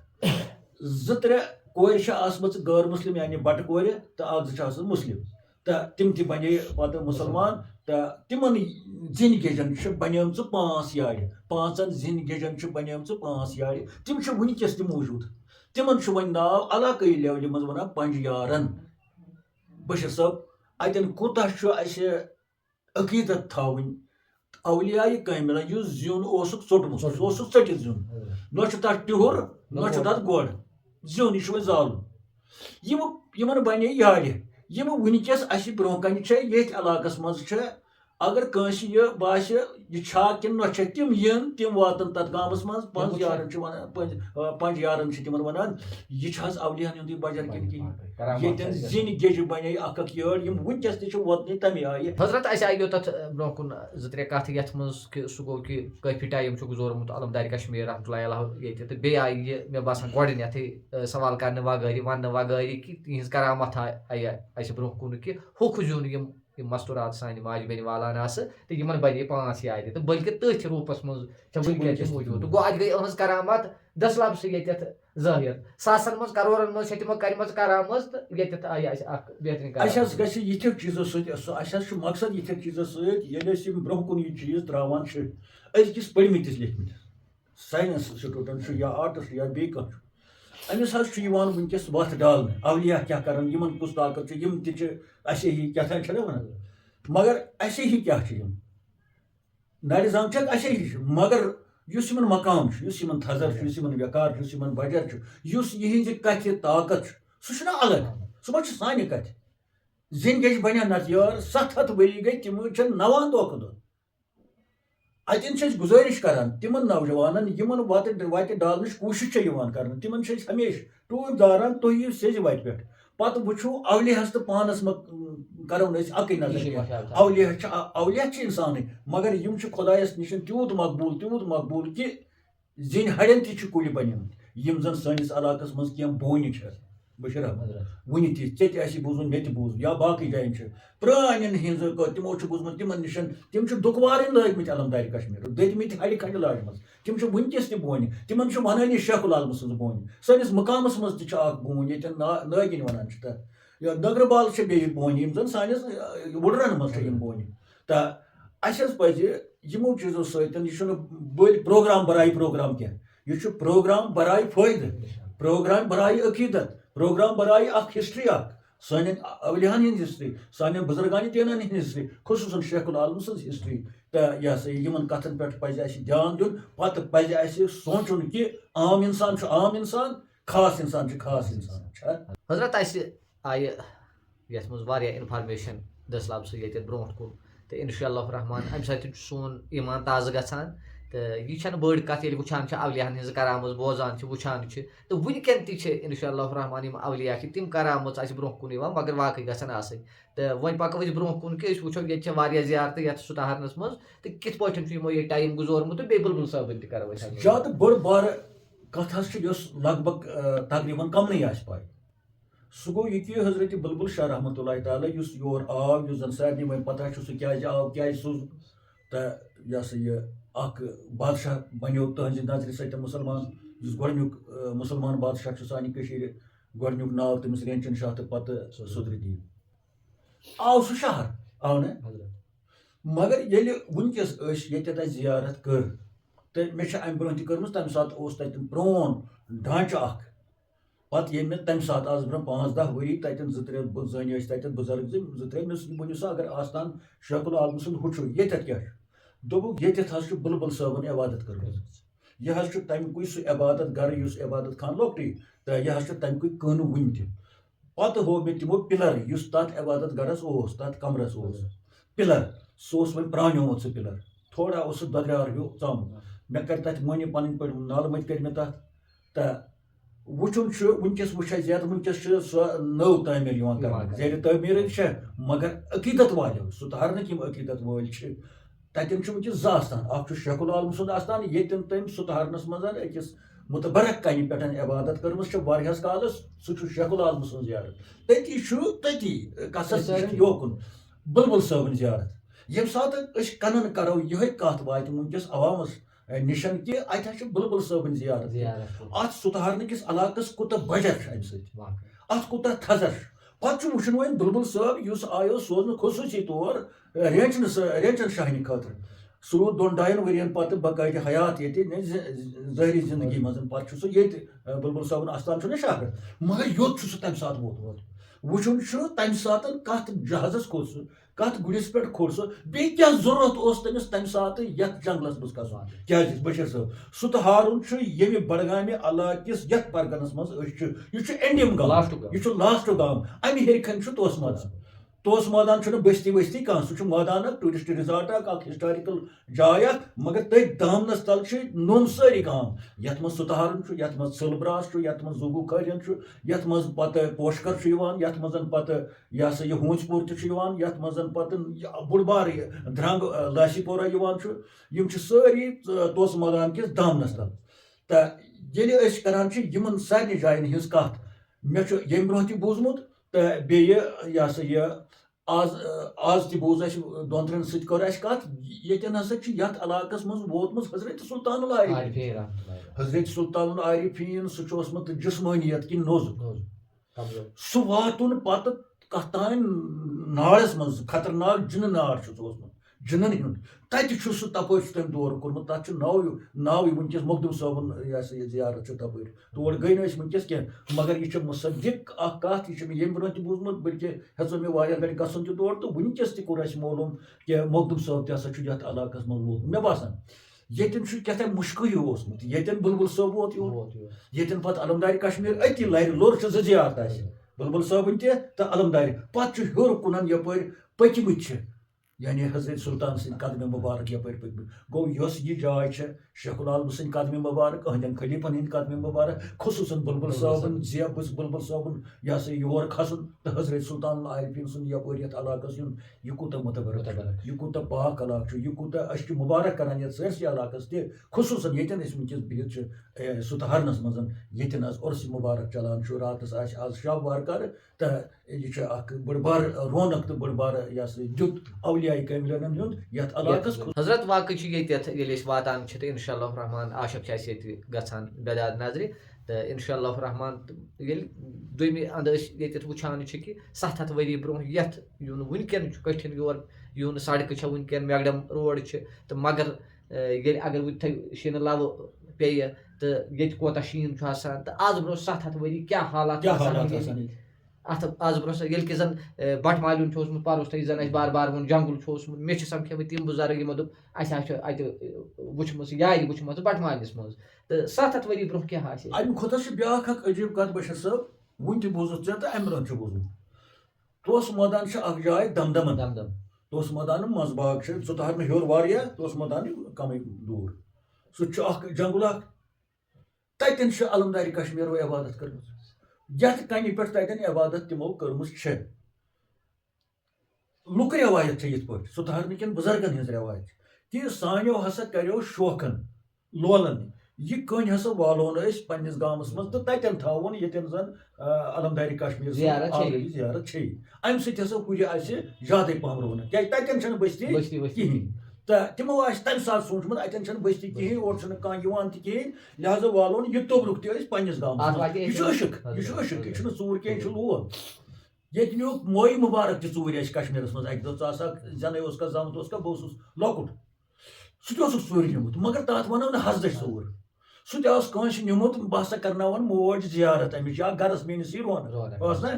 2-3 کورِ چھِ آسمژٕ غٲر مُسلِم یعنی بٹہٕ کورِ تہٕ 1-2 چھِ آسان مُسلِم تہٕ تِم تہِ بنے پتہٕ مُسلمان تہٕ تِمن زِنۍ گیجن چھِ بنیمژٕ 5 یارِ 5 زِنۍ گیجن چھِ بنیمژٕ 5 یارِ تِم چھِ وٕنکیٚس تہِ موٗجوٗد تِمن چھُ وۄنۍ ناو علاقٲیی لیولہِ منٛز ونان پنٛجہِ یارن بشیر صٲب اتٮ۪ن کوٗتاہ چھُ اسہِ عقیٖدت تھاوٕنۍ اولیاءِ کاملہ یُس زیُن اوسُکھ ژوٚٹمُت سُہ اوسُکھ ژٔٹِتھ زیُن نہ چھُ تتھ ٹِہُر نہ چھُ تتھ گۄڈ زیُن یہِ چھُ وۄنۍ زالُن یِمن بنے یارِ یِم وٕنکیٚس اسہِ برونٛہہ کنہِ چھِ ییٚتھۍ علاقس منٛز چھِ اگر کٲنٛسہِ یہِ باسہِ یہِ چھا کِنہٕ نہ چھِ تِم یِن تِم واتن تتھ گامس منٛز 5 یارن چھِ ونان پنٛجہِ یارن چھِ تِمن ونان یہِ چھِ حظ اولیاہن ہُنٛدُے بجر کِنہٕ کِہینۍ ییٚتٮ۪ن زِنہِ گیجہِ بنے اکھ یٲر یِم وٕنکیٚس تہِ چھِ وۄدنہِ تمہِ آیہِ حضرت اَسہِ آیو تتھ برونٛہہ کُن 2-3 کتھٕ یتھ منٛز کہِ سُہ گوٚو کہِ کٲفی ٹایم چھُ گُزورمُت علمدارِ کشمیٖر رحمتہ اللہ علیہ ییٚتہِ تہٕ بیٚیہِ آیہِ یہِ مےٚ باسان گۄڈٕنیتھٕے سوال کرنہٕ وغٲرِ وننہٕ وغٲرِ کہِ تِہنٛز کرامت آیہِ اَسہِ برونٛہہ کُن کہِ ہوٚکھ زیُن یِم مستوٗرات سانہِ ماجہِ بیٚنہِ والان آسہٕ تہٕ یِمن بنے 5 یارِ تہٕ بٔلکہِ تٔتھۍ روٗپس منٛز چھےٚ وٕنکیٚن تہِ موٗجوٗد تہٕ گوٚو اَتہِ گٔے یِہٕنٛز کرامت دٔسلب ییٚتٮ۪تھ ظٲہِر ساسن منٛز کرورن منٛز چھےٚ تِمو کرِمژ کرامژ تہٕ ییٚتٮ۪تھ آیہِ اَسہِ اکھ بہتریٖن اَسہِ حظ گژھِ یِتھیو چیٖزو سۭتۍ اَسہِ حظ چھُ مقصد یِتھیو چیٖزو سۭتۍ ییٚلہِ أسۍ یِم برونٛہہ کُن یہِ چیٖز ترٛاوان چھِ أزکِس پٔرمٕتِس لیکھمٕتِس ساینس سٹوٗڈنٛٹ چھُ یا آرٹٕس چھُ یا بیٚیہِ کانٛہہ چھُ أمِس حظ چھُ یِوان وٕنکیٚس وَتھ ڈالنہٕ اولیاء کیٛاہ کرن یِمن کُس طاقت چھُ یِم تہِ چھِ اَسے ہی کیٛاہ چھِ نہ وَنان مگر اَسے ہی کیٛاہ چھِ یِم نرِ زنٛگ چھکھ اَسے ہی چھِ مگر یُس یِمن مقام چھُ یُس یِمن تھزر چھُ یُس یِمن ویقار چھُ یُس یِمن بجر چھُ یُس یِہنٛزِ کتھِ طاقت چھُ سُہ چھُنہ الگ سُہ ما چھُ سانہِ کتھِ زِنۍ گیجہِ بنن نتہٕ یار 700 ؤری گٔے تِم چھِ نوان دۄہ کھۄتہٕ دۄہ اتٮ۪ن چھِ أسۍ گُزٲرِش کران تِمن نوجوانن یِمن وتہِ ڈالنٕچ کوٗشش چھےٚ یِوان کرنہٕ تِمن چھِ أسۍ ہمیشہِ ٹوٗپۍ داران تُہۍ یِیِو سیٚزِ وتہِ پٮ۪ٹھ پتہٕ وٕچھو اولیاہس تہٕ پانس منٛز کرو نہٕ أسۍ اکٕے نظر اولیاہ چھِ انسانٕے مگر یِم چھِ خۄدایس نِش تیوٗت مقبوٗل کہِ زِنۍ ہڑٮ۪ن تہِ چھِ کُلۍ بنیمٕتۍ یِم زن سٲنِس علاقس منٛز کینٛہہ بونہِ چھِ بشیر احمد وٕنہِ تہِ ژےٚ تہِ آسی بوٗزمُت مےٚ تہِ بوٗز یا باقٕے جاین چھِ پرٛانٮ۪ن ہِنٛز تِمو چھُ بوٗزمُت تِمن نِش تِم چھِ دُکوارٕنۍ لٲگمٕتۍ علمدارِ کشمیٖرُک دٔدمٕتۍ ہڑِ کھنڈِ لاجمژٕ تِم چھِ وٕنکیٚس تہِ بونہِ تِمن چھُ ونٲنی شیخ العالمہٕ سٕنٛز بونہِ سٲنِس مقامس منٛز تہِ چھِ اکھ بوٗنۍ ییٚتٮ۪ن نٲگِنۍ ونان چھِ تتھ یا نٔگرٕ بال چھِ بیٚیہِ بونہِ یِم زن سٲنِس وُڈرن منٛز چھِ یِم بونہِ تہٕ اَسہِ حظ پزِ یِمو چیٖزو سۭتۍ یہِ چھُنہٕ بٔلۍ پروگرام برایہِ پروگرام کینٛہہ یہِ چھُ پروگرام برایہِ فٲیدٕ پروگرام برایہِ عقیٖدت پروگرام برایہِ اکھ ہسٹری اکھ سان اولیاءن ہند ہسٹری سان بزرگان دینن ہند ہسٹری خصوصاً شیخ العالم سن ہسٹری تو یہ سا یمن کتن پہ پہ دھیان دن پتہ پہ سوچن کہ عام انسان عام انسان خاص انسان خاص انسان. حضرت اس آئی یتھ مز واریاہ انفارمیشن دستیاب سے یہ برونٹ کن تو انشاء اللہ رحمان امہ سۭتۍ چھُ سون ایمان تازہ گژھان تو یہ چھنہ بٔڑ کتھ ییٚلہِ وٕچھان چھِ اولیاہن ہٕنٛز کرامٕژ بوزان چھِ وٕچھان چھِ تو وٕنکٮ۪ن تہِ چھِ انشاء اللہ رحمان یِم اولیاء چھِ تِم کرامٕژ اَسہِ برونٛہہ کُن یِوان مگر واقعی گژھن آسٕنۍ تہٕ وۄنۍ پکو أسۍ برونٛہہ کُن کہِ أسۍ وٕچھو ییٚتہِ چھِ واریاہ زیارتہٕ یتھ سُتاہرنس منٛز تہٕ کِتھ پٲٹھۍ چھُ یِمو ییٚتہِ ٹایم گُزورمُت تہٕ بیٚیہِ بُلبُل صٲبٕنۍ تہِ کرو أسۍ زیادٕ بٔڑ بار کتھ حظ چھِ یۄس لگ بگ تقریباً کمنٕے آسہِ پاے سُہ گوٚو یہِ کہِ حضرت بلبل شاہ رحمۃ اللہ تعالیٰ یُس یور آو یُس زن سارنٕے وۄنۍ پتہ چھُ سُہ کیازِ آو کیازِ سوٗز تہٕ یہِ ہسا یہِ اکھ بادشاہ بنیو تہنٛزِ نظرِ سۭتۍ مُسلمان یُس گۄڈنیُک مُسلمان بادشاہ چھُ سانہِ کٔشیٖرِ گۄڈنیُک ناو تٔمِس رینچن شاہ تہٕ پتہٕ صدر الدیٖن آو سُہ شہر آو نہ مگر ییٚلہِ وٕنکٮ۪س أسۍ ییٚتٮ۪تھ اَسہِ زیارت کٔر تہٕ مےٚ چھِ امہِ برونٛہہ تہِ کٔرمٕژ تمہِ ساتہٕ اوس تتہِ پرون ڈھانچہٕ اکھ پتہٕ ییٚلہِ مےٚ تمہِ ساتہٕ آز برونٛہہ 5-10 ؤری تتٮ۪ن 2-3 زٔنۍ ٲسۍ تتٮ۪تھ بُزرگ 2-3 مےٚ ؤنِو سا اگر آستان شیخ العالم سُنٛد ہُہ چھُ ییٚتٮ۪تھ کیٛاہ چھُ دوٚپُکھ ییٚتٮ۪تھ حظ چھُ بُلبُل صٲبن عبادت کٔرمٕژ یہِ حظ چھُ تمکُے سُہ عبادت گرٕ یُس عبادت خان لۄکٹُے تہٕ یہِ حظ چھُ تمکُے کٔنۍ وٕنہِ تہِ پتہٕ ہوو مےٚ تِمو پِلر یُس تتھ عبادت گرس اوس تتھ کمرس اوس پِلر سُہ اوس وۄنۍ پرٛانیومُت سُہ پِلر تھوڑا اوس سُہ دۄدریار ہیوٗ ژامُت مےٚ کٔرۍ تتھ مٔنی پنٕنۍ پٲٹھۍ نالہٕ مٔتۍ کٔرۍ مےٚ تتھ تہٕ وٕچھُن چھُ وٕنکٮ۪س وٕچھ اَسہِ زیادٕ وٕنکٮ۪س چھِ سۄ نٔو تعمیٖر یِوان کرنہٕ زیرِ تعمیٖرٕے چھےٚ مگر عقیٖدت والیو سُتہرنٕکۍ یِم عقیٖدت وٲلۍ چھِ تتٮ۪ن چھُ وٕنکٮ۪س 2 آستان اکھ چھُ شیخ العالم سُنٛد آستان ییٚتٮ۪ن تٔمۍ سُتہرنس منٛز أکِس متبرک کنہِ پٮ۪ٹھ عبادت کٔرمٕژ چھِ واریاہس کالس سُہ چھُ شیخ العالم سُنٛد زیارت تٔتی چھُ تٔتی قصس یوکُن بُلبُل صٲبٕنۍ زیارت ییٚمہِ ساتہٕ أسۍ کنن کرو یِہے کتھ واتہِ وٕنکٮ۪س عوامس نِشن کہِ اتہِ حظ چھِ بُلبُل صٲبٕنۍ زیارت اتھ سُتہرنٕکِس علاقس کوٗتاہ بجٹ چھُ امہِ سۭتۍ اتھ کوٗتاہ تھزر چھُ پتہٕ چھُ وٕچھُن وۄنۍ بُلبُل صٲب یُس آیو سوزنہٕ خصوٗصی طور رینچن شاہنہِ خٲطرٕ سُہ روٗد 2-2 ؤرین پتہٕ باقاعدٕ حیات ییٚتہِ ظٲہری زندگی منٛز پتہٕ چھُ سُہ ییٚتہِ بُلبُل صٲبُن آستان چھُ نہ شہرٕ مگر یوٚت چھُ سُہ تمہِ ساتہٕ ووتمُت وٕچھُن چھُ تمہِ ساتہٕ کتھ جہازس کھوٚت سُہ کتھ گُرِس پٮ۪ٹھ کھوٚت سُہ بیٚیہِ کیٛاہ ضروٗرت اوس تٔمِس تمہِ ساتہٕ یتھ جنگلس منٛز گژھُن کیٛازِ بشیٖر صٲب سُتہارُن چھُ ییٚمہِ بڈگامہِ علاقہٕ یتھ پرگنس منٛز أسۍ چھِ یہِ چھُ اینڈِم گام یہِ چھُ لاسٹُک گام امہِ ہیٚرِ کھنہِ چھُ توسہٕ مٲدان توسہٕ مٲدان چھُنہٕ بستی ؤستی کانٛہہ سُہ چھُ مٲدان اکھ ٹوٗرِسٹ رِزاٹ اکھ ہسٹارِکل جاے اکھ مگر تٔتھۍ دامنس تل چھِ نوٚم سٲری گام یتھ منٛز سُتہارُن چھُ یتھ منٛز سٕلبراس چھُ یتھ منٛز زوگوٗ قٲلیٖن چھُ یتھ منٛز پتہٕ پوشکر چھُ یِوان یتھ منٛز پتہٕ یہِ ہسا یہِ ہوٗنٛژ پوٗر تہِ چھُ یِوان یتھ منٛز پتہٕ بوٚڑ بار درنٛگ لاسی پورہ یِوان چھُ یِم چھِ سٲری توسہٕ مٲدان کِس دامنس تل تہٕ ییٚلہِ أسۍ کران چھِ یِمن سارنٕے جاین ہٕنٛز کتھ مےٚ چھُ ییٚمہِ برونٛہہ تہِ بوٗزمُت تہٕ بیٚیہِ یہِ ہسا یہِ آز تہِ بوٗز اَسہِ 2-3 سۭتۍ کٔر اَسہِ کتھ ییٚتٮ۪ن ہسا چھِ یتھ علاقس منٛز ووتمُت حضرت سلطان العارفیٖن حضرت سلطان العارفیٖن سُہ چھُ اوسمُت جسمٲنیت کِنۍ نوٚزُک سُہ واتُن پتہٕ کتھ تانۍ ناڑس منٛز خطرناک جِنہٕ ناڑ چھُ سُہ اوسمُت جِنن ہُنٛد تتہِ چھُ سُہ تپٲرۍ چھُ تٔمۍ دورٕ کوٚرمُت تتھ چھُ ناوٕے وٕنکٮ۪س مخدوٗم صٲبُن یہِ ہسا یہِ زیارت چھُ تپٲرۍ تور گٔے نہٕ أسۍ وٕنکٮ۪س کینٛہہ مگر یہِ چھِ مُصدِق اکھ کتھ یہِ چھُ مےٚ ییٚمہِ برونٛہہ تہِ بوٗزمُت بٔلکہِ ہیژو مےٚ واریاہ لٹہِ گژھُن تہِ تور تہٕ وٕنکٮ۪س تہِ کوٚر اَسہِ معلوٗم کہِ مخدوٗم صٲب تہِ ہسا چھُ یتھ علاقس منٛز ووتمُت مےٚ باسان ییٚتٮ۪ن چھُ کیٛاہ تام مُشکٕے ہیوٗ اوسمُت ییٚتٮ۪ن بُلبُل صٲب ووت یور ییٚتٮ۪ن پتہٕ علمدارِ کشمیٖر أتی لرِ لوٚر چھِ 2 زیارت اَسہِ بُلبُل صٲبٕنۍ تہِ تہٕ علمدارِ پتہٕ چھُ ہیوٚر کُنن یپٲرۍ پٔکۍمٕتۍ چھِ یعنی حضرت سلطان سٕنٛدۍ قدمہِ مُبارک یپٲرۍ پٔکۍمٕتۍ گوٚو یۄس یہِ جاے چھےٚ شیخ العالم سٕنٛدۍ قدمہِ مُبارک أہنٛدٮ۪ن خلیٖفن ہٕنٛدۍ قدمہِ مُبارک خصوٗصن بُلبُل صٲبُن بُلبُل صٲبُن یہِ ہسا یور کھسُن تہٕ حضرت سلطان العارفیٖن سُنٛد یپٲرۍ یتھ علاقس یُن یہِ کوٗتاہ مُتبرک یہِ کوٗتاہ پاک علاقہٕ چھُ یہِ کوٗتاہ أسۍ چھِ مُبارک کران یتھ سٲرسٕے علاقس تہِ خصوٗصن ییٚتٮ۪ن أسۍ وٕنکٮ۪س بِہِتھ چھِ سُتہرنس منٛز ییٚتٮ۪ن حظ عُرسہِ مُبارک چلان چھُ راتس آسہِ آز شب وارکارٕ تہٕ یہِ چھُ اکھ بٔڑ بار رونق تہٕ بٔڑ بار یہِ ہسا دیُت اولیاء کاملَن ہُنٛد یتھ علاقس حضرت واقعی چھُ ییٚتٮ۪تھ ییٚلہِ أسۍ واتان چھِ تہٕ انشاء اللہ رحمان عاشق چھِ اَسہِ ییٚتہِ گژھان بیداد نظرِ تہٕ انشاء اللہ رحمان ییٚلہِ دوٚیمہِ اندٕ أسۍ ییٚتٮ۪تھ وٕچھان چھِ کہِ 700 ؤری برونٛہہ یتھ یُن وٕنکٮ۪ن چھُ کٔٹھِن یور یُن سڑکہٕ چھےٚ وٕنکٮ۪ن میگڈم روڈ چھِ تہٕ مگر ییٚلہِ اگر وٕنۍ شیٖنہٕ لَوٕ پیٚیہِ تہٕ ییٚتہِ کوتاہ شیٖن چھُ آسان تہٕ آز برونٛہہ 700 ؤری کیٛاہ حالات اتھ آز برونٛہہ ییٚلہِ کہِ زن بٹ مالیُن چھُ اوسمُت پرُس تہٕ یُس زن اَسہِ بار بار ووٚن جنگُل چھُ اوسمُت مےٚ چھِ سمکھیمٕتۍ تِم بُزرگ یِمو دوٚپ اَسہِ حظ چھُ اَتہِ وٕچھمٕژ یارِ وٕچھمٕژ بٹ مالنِس منٛز تہٕ 700 ؤری برونٛہہ کیٛاہ آسہِ اَمہِ کھۄتہٕ چھِ بیٛاکھ اکھ عجیٖب کَتھ بشیٖر صٲب وٕنہِ تہِ بوٗزُتھ ژےٚ تہٕ اَمہِ برونٛہہ چھُ بوٗزمُت توسہٕ مٲدان چھِ اکھ جاے دمدمن دمدم توسہٕ مٲدانہٕ منٛزباگ چھِ ژُتہر نہٕ ہیوٚر واریاہ توسہٕ مٲدان کمٕے دوٗر سُہ تہِ چھُ اکھ جنگُل اکھ تتٮ۪ن چھِ علمدارِ کشمیٖرو عبادت کٔرمٕژ یتھ کنہِ پٮ۪ٹھ تتٮ۪ن عبادت تِمو کٔرمٕژ چھےٚ لُکہٕ رٮ۪وایت چھےٚ یِتھ پٲٹھۍ ژُتہرنہٕ کٮ۪ن بُزرگن ہٕنٛز رٮ۪وایت کہِ سانیو ہسا کریو شوقن لولن یہِ کٔنۍ ہسا والون أسۍ پننِس گامس منٛز تہٕ تتٮ۪ن تھاوون ییٚتٮ۪ن زن علمدارِ کشمیٖر زیارت چھے امہِ سۭتۍ ہسا ہُرِ اسہِ زیادٕے پہم رونق کیازِ تتٮ۪ن چھنہٕ بستی کہیٖنۍ تہٕ تِمو آسہِ تمہِ ساتہٕ سوٗنٛچمُت اتٮ۪ن چھنہٕ بستی کہیٖنۍ اور چھُنہٕ کانٛہہ یِوان تہِ کہیٖنۍ لہذا والون یہِ توٚبرُک تہِ أسۍ پننِس گامس منٛز یہِ چھُ عشق یہِ چھُنہٕ ژوٗر کینٛہہ یہِ چھُ لول ییٚتہِ نیوٗکھ مویہِ مُبارک تہِ ژوٗرِ اَسہِ کشمیٖرس منٛز اکہِ دۄہ ژٕ آسکھ زٮ۪نٕے اوسکھا زامُت اوسکھا بہٕ اوسُس لۄکُٹ سُہ تہِ اوسُکھ ژوٗرِ نِمُت مگر تتھ ونو نہٕ حضرٕچ ژوٗر سُہ تہِ اوس کٲنٛسہِ نِمُت بہٕ ہسا کرناون موج زیارت امِچ یا گرس میٲنِس یی رونق ٲس نا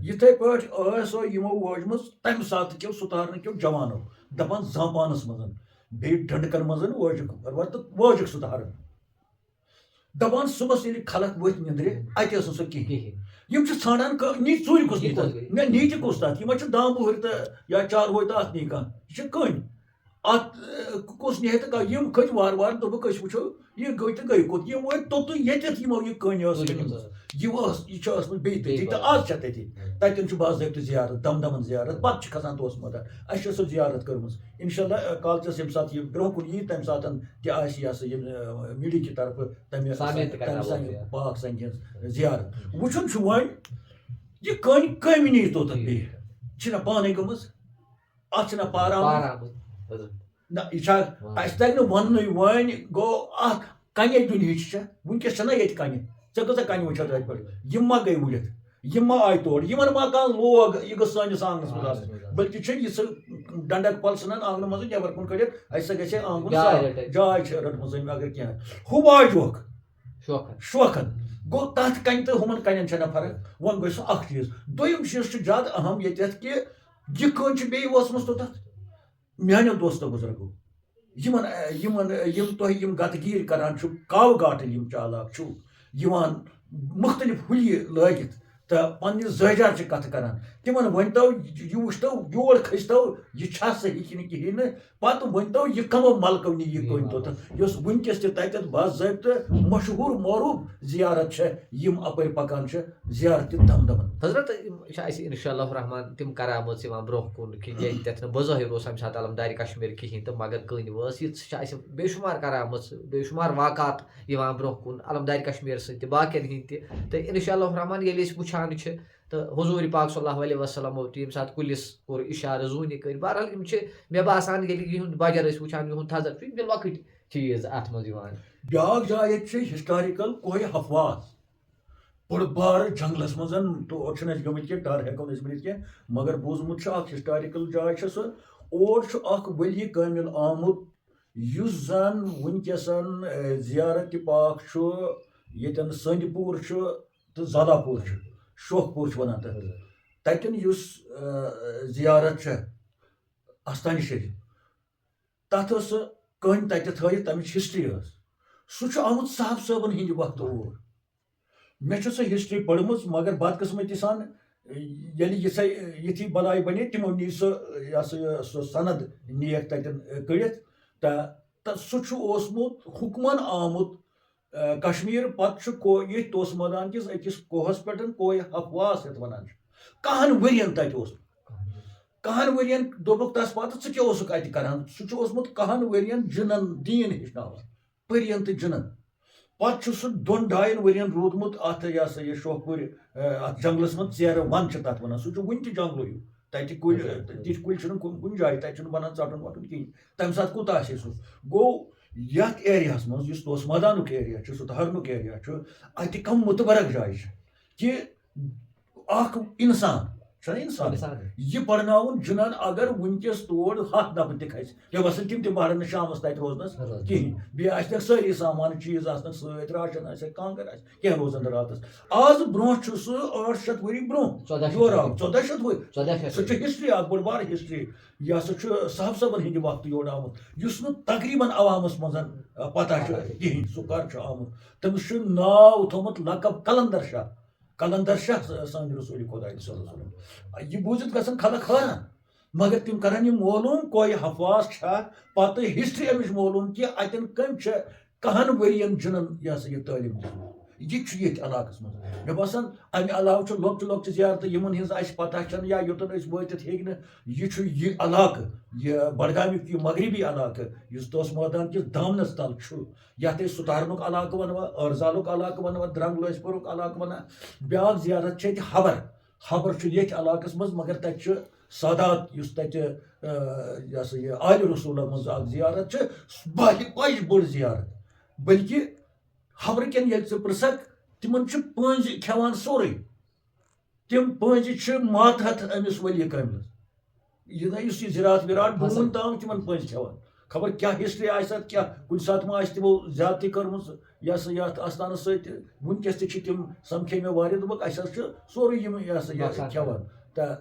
یِتھٕے پٲٹھۍ ٲسو یِمو وٲجمٕژ تمہِ ساتہٕ کیو ستارنہٕ کیو جوانو دپان زامپانس منٛز بیٚیہِ ڈنڈکن منٛز وٲجِکھ تہٕ وٲجِکھ ستارن دپان صبحس ییٚلہِ خلق ؤتھۍ نِندرِ اتہِ ٲس نہٕ سۄ کِہیٖنۍ یِم چھِ ژھانڈان نی ژوٗرِ کُس نی تتھ مےٚ نیٖچہِ کُس تتھ یِمن چھُ دامبُہٕرۍ تہٕ یا چاروٲے تہٕ اتھ نی کانٛہہ یہِ چھِ کٔنۍ اتھ کُس نیہِ تہٕ یِم کھٔتۍ وارٕ وارٕ دوٚپُکھ أسۍ وٕچھو یہِ گٔے تہٕ گٔے کوٚت یِم وٲتۍ توٚتُے ییٚتٮ۪تھ یِمو یہِ کٔنۍ ٲس یہِ چھِ ٲسمٕژ بیٚیہِ تٔتی تہٕ آز چھےٚ تٔتی تتٮ۪ن چھُ باضٲبطہٕ زیارت دمدمن زیارت پتہٕ چھِ کھسان توسہٕ مٲدان اَسہِ چھِ سۄ زیارت کٔرمٕژ انشاء اللہ کالچس ییٚمہِ ساتہٕ یہِ برونٛہہ کُن یی تمہِ ساتہٕ تہِ آسہِ یہِ ہسا یہِ میٖڈیا کہِ طرفہٕ تمہِ سانہِ پاک سنگہِ ہٕنٛز زیارت وٕچھُن چھُ وۄنۍ یہِ کٔنۍ کٔمۍ نی توٚتن بیٚیہِ چھِنہ پانے گٔمٕژ اتھ چھِنہ پارامٕژ نہ یہِ چھا اَسہِ تَگہِ نہٕ وَننُے وۄنۍ گوٚو اکھ کَنہِ دُنہِچ چھےٚ وٕنکیٚس چھَنہ ییٚتہِ کَنہِ ژےٚ کۭژاہ کَنہِ وٕچھَتھ اَتہِ پٮ۪ٹھ یِم ما گٔے وُڑِتھ یِم ما آیہِ تورٕ یِمن ما کانٛہہ لوگ یہِ گٔژھ سٲنِس آنٛگنَس منٛز آسٕنۍ بٔلکہِ چھِ یہِ سُہ ڈنڈک پل ژھٕنان آنٛگنہٕ منٛزٕے نٮ۪بر کُن کٔڑِتھ اَسہِ سا گژھِ ہے آنٛگُن جاے چھِ رٔٹمٕژ أمۍ اگر کینٛہہ ہُہ واجوکھ شوقن گوٚو تتھ کَنہِ تہٕ ہُمن کَنٮ۪ن چھنہ فرق وۄنۍ گوٚو سُہ اکھ چیٖز دوٚیِم چیٖز چھُ زیادٕ اہم ییٚتٮ۪تھ کہِ یہِ کٔنۍ چھِ بیٚیہِ وٲژمٕژ توٚتتھ میانیو دوستو بُزرگو یِم تۄہہِ یِم گتہٕ گیٖرۍ کران چھِو کاوٕ گاٹٕلۍ یِم چالاک چھِو یِوان مُختٔلِف ہُلہِ لٲگِتھ تہٕ پننہِ زٲجار چہِ کتھٕ کران تِمن ؤنۍتو یہِ وٕچھتو یور کھٔسۍتو یہِ چھا صحیح کِنہٕ کِہیٖنۍ نہٕ پتہٕ ؤنۍتو یہِ کمو ملکو نی یہِ کٔنۍ توٚتتھ یۄس وٕنکیٚس تہِ تتٮ۪تھ باضٲبطہٕ مشہوٗر معروٗف زیارت چھےٚ یِم اپٲرۍ پکان چھِ زیارت تہِ دمدمن حضرت چھِ اَسہِ اِنشاء اللہ رحمان تِم کرامٕژ یِوان برونٛہہ کُن کہِ ییٚتٮ۪تھ نہٕ بظٲہِر اوس اَمہِ ساتہٕ علمدارِ کشمیٖر کِہیٖنۍ تہٕ مگر کٔنۍ وٲژ یِژھ چھِ اَسہِ بے شُمار کرامٕژ بے شُمار واقعات یِوان برونٛہہ کُن علمدارِ کشمیٖر سۭتۍ تہِ باقین ہِنٛدۍ تہِ تہٕ اِنشاء اللہ رحمان ییٚلہِ أسۍ وٕچھان چھِ تہٕ حضوٗرِ پاک صلی اللہ علیہ وسلمو تہِ ییٚمہِ ساتہٕ کُلِس کوٚر اِشارٕ زوٗنہِ کٔرۍ بہرحال یِم چھِ مےٚ باسان ییٚلہِ یِہُنٛد بجر ٲسۍ وٕچھان یِہُنٛد تھزر چھُ یِم چھِ لۄکٕٹۍ چیٖز اتھ منٛز یِوان بیٛاکھ جاے ییٚتہِ چھِ ہسٹارِکل کوہِ حفواظ بٔڑ بارٕ جنگلس منٛز تور چھِنہٕ أسۍ گٔمٕتۍ کینٛہہ ڈر ہٮ۪کو نہٕ أسۍ ؤنِتھ کینٛہہ مگر بوٗزمُت چھُ اکھ ہسٹارِکل جاے چھےٚ سۄ اور چھُ اکھ ؤلی کٲمِل آمُت یُس زن وٕنکیٚسن زیارتِ پاک چھُ ییٚتٮ۪ن سندِ پوٗر چھُ تہٕ زادا پوٗر چھُ شوخ پوٗر چھِ وَنان تتھ تتٮ۪ن یُس زیارت چھےٚ استانہِ شریٖف تتھ ٲس سۄ کٔنۍ تتہِ تھٲیِتھ تمِچ ہسٹری ٲس سُہ چھُ آمُت صاحب صٲبن ہِنٛدِ وقتہٕ اور مےٚ چھِ سۄ ہسٹری پٔرمٕژ مگر بدقٕسمتی سان ییٚلہِ یِتھی بلاے بنے تِمو نی سۄ یہِ ہسا یہِ سۄ سند نِیَکھ تتٮ۪ن کٔڑِتھ تہٕ سُہ چھُ اوسمُت حُکمن آمُت کشمیٖر پتہٕ چھُ ییٚتھۍ توسہٕ مٲدان کِس أکِس کوہس پٮ۪ٹھ کوہِ حفواظ یتھ ونان چھِ کہن ؤرین تتہِ اوسمُت کہن ؤرین دوٚپُکھ تس پتہٕ ژٕ کیٛاہ اوسُکھ اتہِ کران سُہ چھُ اوسمُت کہن ؤرین جِنن دیٖن ہیٚچھناوان پٔرین تہٕ جِنن پتہٕ چھُ سُہ 2-2.5 ؤرین روٗدمُت اتھ یہِ ہسا یہِ شوخپورِ اتھ جنگلس منٛز ژیرٕ ون چھِ تتھ ونان سُہ چھُ وُنہِ تہِ جنگلٕے ہیوٗ تتہِ کُلۍ تِتھۍ کُلۍ چھِنہٕ کُنہِ جایہِ تتہِ چھُنہٕ بنان ژٹُن وٹُن کِہیٖنۍ تمہِ ساتہٕ کوٗتاہ آسہِ ہے سُہ گوٚو یتھ ایریاہس منٛز یُس توسہٕ مٲدانُک ایریا چھُ ستہرنُک ایریا چھُ اتہِ کم مُتبرک جایہِ چھِ کہِ اکھ انسان چھُنہ اِنسان یہِ پرناوُن جنان اگر ونکس تور 100 نفر تہِ کھسہِ مےٚ باسان تِم تہِ بہرن نہٕ شامس تتہِ روزنس کِہیٖنۍ بیٚیہِ آسنکھ سٲری سامان چیٖز آسنکھ سۭتۍ راشن آسٮ۪کھ کانٛگر آسہِ کینٛہہ روزن راتس آز برونٛہہ چھُ سُہ 800 ؤری برونٛہہ یورٕ آو 1400 ؤری سُہ چھُ ہسٹری اکھ بٔڑ بار ہسٹری یہِ ہسا چھُ صاحب صٲبن ہٕنٛدِ وقتہٕ یور آمُت یُس نہٕ تقریٖباً عوامس منٛز پتہ چھُ کِہیٖنۍ سُہ کر چھُ آمُت تٔمِس چھُ ناو تھوٚمُت لقب کلندر شاہ سانہِ رسول خۄدا صلی اللہ علیہ وسلم یہِ بوٗزِتھ گژھن خلق حٲران مگر تِم کرن یہِ معلوٗم کویہِ حفاظ چھا پتہٕ ہسٹری امِچ معلوٗم کہِ اتٮ۪ن کٔمۍ چھِ 100 ؤرین جنن یہِ ہسا یہِ تعلیٖم دِژمٕژ یہِ چھُ ییٚتہِ علاقس منٛز مےٚ باسان امہِ علاوٕ چھُ لۄکچہِ زیارتہٕ یِمن ہٕنٛز اسہِ پتہ چھنہٕ یا یوٚتن أسۍ وٲتِتھ ہیٚکہِ نہٕ یہِ چھُ یہِ علاقہٕ یہِ بڈگامیُک یہِ مغربی علاقہٕ یُس توسہٕ مٲدان کِس دامنس تل چھُ یتھ أسۍ سُتارنُک علاقہٕ ونوا أرزالُک علاقہٕ ونوا درنٛگ لٲسپورُک علاقہٕ ونان بیٛاکھ زیارت چھِ ییٚتہِ حبر چھُ ییٚتھۍ علاقس منٛز مگر تتہِ چھُ سادات یُس تتہِ یہِ ہسا یہِ آلہِ رسوٗلن منٛز اکھ زیارت چھِ بج بٔڑ زیارت بلکہِ حبرٕ کٮ۪ن ییٚلہِ ژٕ پرژھکھ تِمن چھُ پٲنٛزِ کھٮ۪وان سورُے تِم پٲنٛزِ چھِ ماتحت أمِس ؤلی کاملس یُس یہِ زِراعت وِراعت بوٗن تام تِمن پٲنٛزِ کھٮ۪وان خبر کیٛاہ ہسٹری آسہِ اتھ کیٛاہ کُنہِ ساتہٕ ما آسہِ تِمو زیادتی کٔرمٕژ یہِ ہسا یتھ آستانس سۭتۍ ونکیٚس تہِ چھِ تِم سمکھے مےٚ واریاہ دوٚپُکھ اسہِ حظ چھُ سورُے یِم یہِ ہسا یہِ کھٮ۪وان تہٕ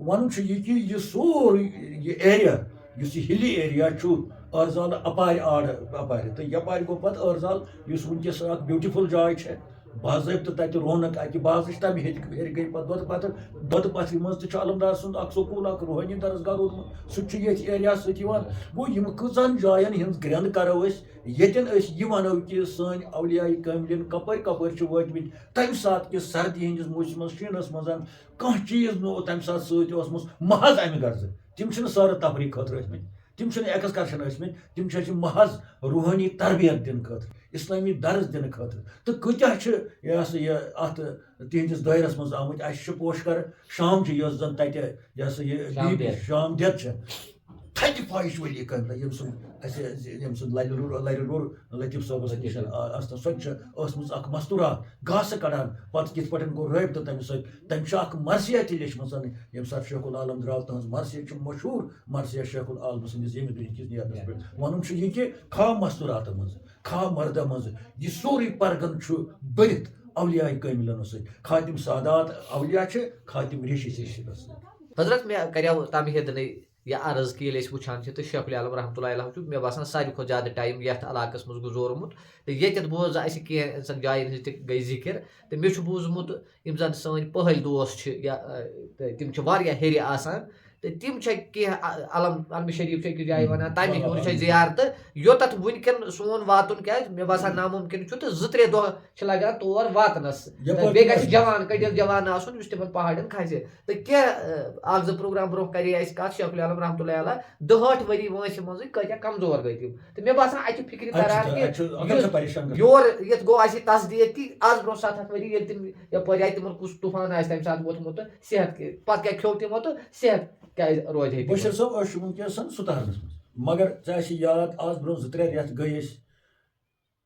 ونُن چھُ یہِ کہِ یہِ سورُے یہِ ایریا یُس یہِ ہِلی ایریا چھُ أرزالہٕ اپارِ آڑٕ اپارِ تہٕ یپارِ گوٚو پتہٕ أرزال یُس ونکیٚس اکھ بیوٹِفُل جاے چھےٚ باضٲبطہٕ تتہِ رونق اکہِ بازٕ چھِ تمہِ ہیٚرِ گٔے پتہٕ دۄدٕ پتھرِ منٛز تہِ چھُ علمدار سُنٛد اکھ سکوٗل اکھ روحٲنی درسگاہ روٗدمُت سُہ تہِ چھُ ییٚتھۍ ایریاہس سۭتۍ یِوان گوٚو یِم کۭژہن جاین ہٕنٛز گرٛینٛد کرو أسۍ ییٚتٮ۪ن أسۍ یہِ ونو کہِ سٲنۍ اولیاء کاملین کپٲرۍ کپٲرۍ چھِ وٲتمٕتۍ تمہِ ساتہٕ کہِ سردی ہٕنٛدِس موسمس شیٖنس منٛز کانٛہہ چیٖز نہٕ تمہِ ساتہٕ سۭتۍ اوسمُت محض امہِ غرضہٕ تِم چھِنہٕ سٲرٕ تفریٖح خٲطرٕ ٲسمٕتۍ تِم چھِنہٕ ایٚکسکرشن ٲسمٕتۍ تِم چھِ اَسہِ محض روحٲنی تربیت دِنہٕ خٲطرٕ اسلٲمی درس دِنہٕ خٲطرٕ تہٕ کۭتیاہ چھِ یہِ ہسا یہِ اتھ تِہنٛدِس دٲیرس منٛز آمٕتۍ اَسہِ چھُ پوشکر شام چھِ یۄس زن تتہِ یہِ ہسا یہِ شام دٮ۪د چھِ تھدِ فاحِش ؤلی کاملہ ییٚمہِ سُنٛد اَسہِ ییٚمہِ سُنٛد لرِ روٚر لطیف صٲبس نِش آسان سۄ تہِ چھِ ٲسمٕژ اکھ مستوٗرات گاسہٕ کڑان پتہٕ کِتھ پٲٹھۍ گوٚو رٲبطہٕ تٔمِس سۭتۍ تٔمۍ چھُ اکھ مرثیہ تہِ لیچھمٕژ ییٚمہِ ساتہٕ شیخ العالم درٛاو تٕہٕنٛز مرثیہ چھِ مشہوٗر مرثیہ شیخ العالم سٕنٛدِس ییٚمہِ دُنہِکِس نیرنس پٮ۪ٹھ ونُن چھُ یہِ کہِ خواہ مستوٗراتن منٛز خواہ مردن منٛز یہِ سورُے پرگن چھُ بٔرِتھ اولیاء کاملن سۭتۍ خواہ تِم سادات اولیاء چھِ خواہ تِم ریشی سۭتۍ حضرت مےٚ کریو تمہِ ہیٚدنٕے یہِ عرض کہِ ییٚلہِ أسۍ وٕچھان چھِ تہٕ شیخ العالم رحمتہ اللہ چھُ مےٚ باسان ساروی کھۄتہٕ زیادٕ ٹایم یتھ علاقس منٛز گُزورمُت تہٕ ییٚتٮ۪تھ بوٗز اَسہِ کینٛژن جاین ہٕنٛز تہِ گٔے ذِکر تہٕ مےٚ چھُ بوٗزمُت یِم زن سٲنۍ پٔہٕلۍ دوس چھِ یا تِم چھِ واریاہ ہیٚرِ آسان تہٕ تِم چھِ کینٛہہ علمہِ شریٖف چھِ أکِس جایہِ وَنان تَمہِ ہیوٚر چھِ زِیارتہٕ یوٚتَتھ وٕنکٮ۪ن سون واتُن کیٛازِ مےٚ باسان نامُمکِن چھُ تہٕ 2-3 دۄہ چھِ لگان تور واتنس بیٚیہِ گژھِ جوان کٔٹِل جوان آسُن یُس تِمن پہاڑن کھسہِ تہٕ کینٛہہ 1-2 پروگرام برونٛہہ کرے اَسہِ کتھ شیخ العالم رحمتہ اللہ 62 ؤری وٲنٛسہِ منٛزٕے کۭتیاہ کمزور گٔے تِم تہٕ مےٚ باسان اَتہِ چھِ فِکرِ تران کہِ یور یتھ گوٚو اَسہِ تصدیٖق کہِ آز برونٛہہ 700 ؤری ییٚلہِ تِم یپٲرۍ آیہِ تِمن کُس طوٗفان آسہِ تمہِ ساتہٕ ووتمُت تہٕ صحت پتہٕ کیٛاہ کھیوٚو تِمو تہٕ صحت کیٛازِ روزِ ہے بشیر صٲب أسۍ چھِ ونکیٚس سُتارنس منٛز مگر ژےٚ آسی یاد آز برونٛہہ 2-3 رٮ۪تھ گٔے أسۍ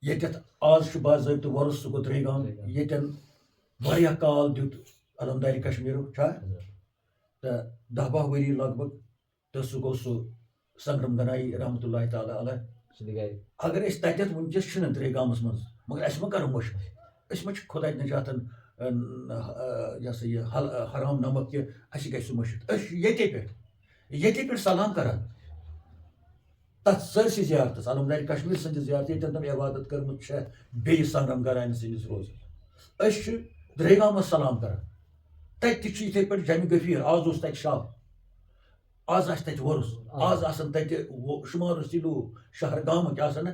ییٚتٮ۪تھ آز چھُ باضٲبطہٕ وۄرُس سُہ گوٚو ترٛیگام ییٚتٮ۪ن واریاہ کال دیُت علمدارِ کشمیٖرُک چھا تہٕ 10-12 ؤری لگ بگ تہٕ سُہ گوٚو سُہ سنگرم گنایی رحمتہ اللہ تعالیٰ علیہ اگر أسۍ تتٮ۪تھ ونکیٚس چھِنہٕ ترٛیگامس منٛز مگر اَسہِ ما کرو مٔشد أسۍ ما چھِ خۄداے نجاتن یہِ ہسا یہِ حرام نمک کہِ اَسہِ گژھِ سُہ مٔشِد أسۍ چھِ ییٚتے پٮ۪ٹھ سلام کران تتھ سٲرسٕے زیارتس علمدارِ کشمیٖر سٕنٛدِ زیارتہِ ییٚتٮ۪ن تٔمۍ عبادت کٔرمٕژ چھےٚ بیٚیہِ سنگرم گنایی سٕنٛدِس روزس أسۍ چھِ درٛیگامس سلام کران تتہِ تہِ چھُ یِتھے پٲٹھۍ جمہِ گفیٖر آز اوس تتہِ شب آز آسہِ تتہِ وۄرُس آز آسن تتہِ شُمارُس لوٗکھ شہر گامٕکۍ آسن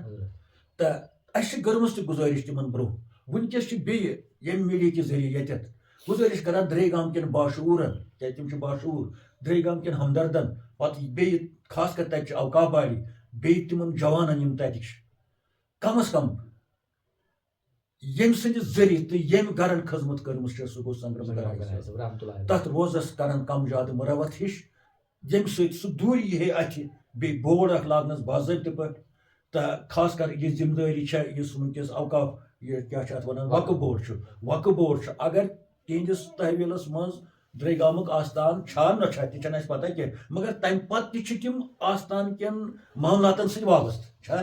تہٕ اَسہِ چھِ کٔرمٕژ تہِ گُزٲرِش تِمن برونٛہہ ونکیٚس چھِ بیٚیہِ ییٚمہِ میٖڈیا کہِ ذٔریعہٕ ییٚتٮ۪تھ گُزٲرِش کران درٛیگام کٮ۪ن باشعوٗرن کیٛازِ تِم چھِ باشعوٗر درٛیگام کٮ۪ن ہمدردن پتہٕ بیٚیہِ خاص کر تتہِ چھِ اوقاف باڑی بیٚیہِ تِمن جوانن یِم تتہِ چھِ کم از کم ییٚمہِ سٕنٛدِ ذٔریعہٕ تہٕ ییٚمہِ گرن خدمت کٔرمٕژ چھےٚ سُہ گوٚو سنگرم گنایی تتھ روزس کرن کم زیادٕ مُروت ہِش ییٚمہِ سۭتۍ سُہ دوٗرِ یی ہے اَتھِ بیٚیہِ بورڈ اکھ لاگنس باضٲبطہٕ پٲٹھۍ تہٕ خاص کر یہِ ذمہٕ دٲری چھےٚ یُس ونکیٚس اوقاف یہِ کیٛاہ چھِ اتھ ونان وقف بورڈ چھُ اگر تِہنٛدِس تحویلس منٛز درگامک آستان چھا نہ چھا تہ چھنہ اس پتہ کی مگر تم پتہ تہ چھ تم آستان کین معاملاتن سۭتۍ وابستہ چھا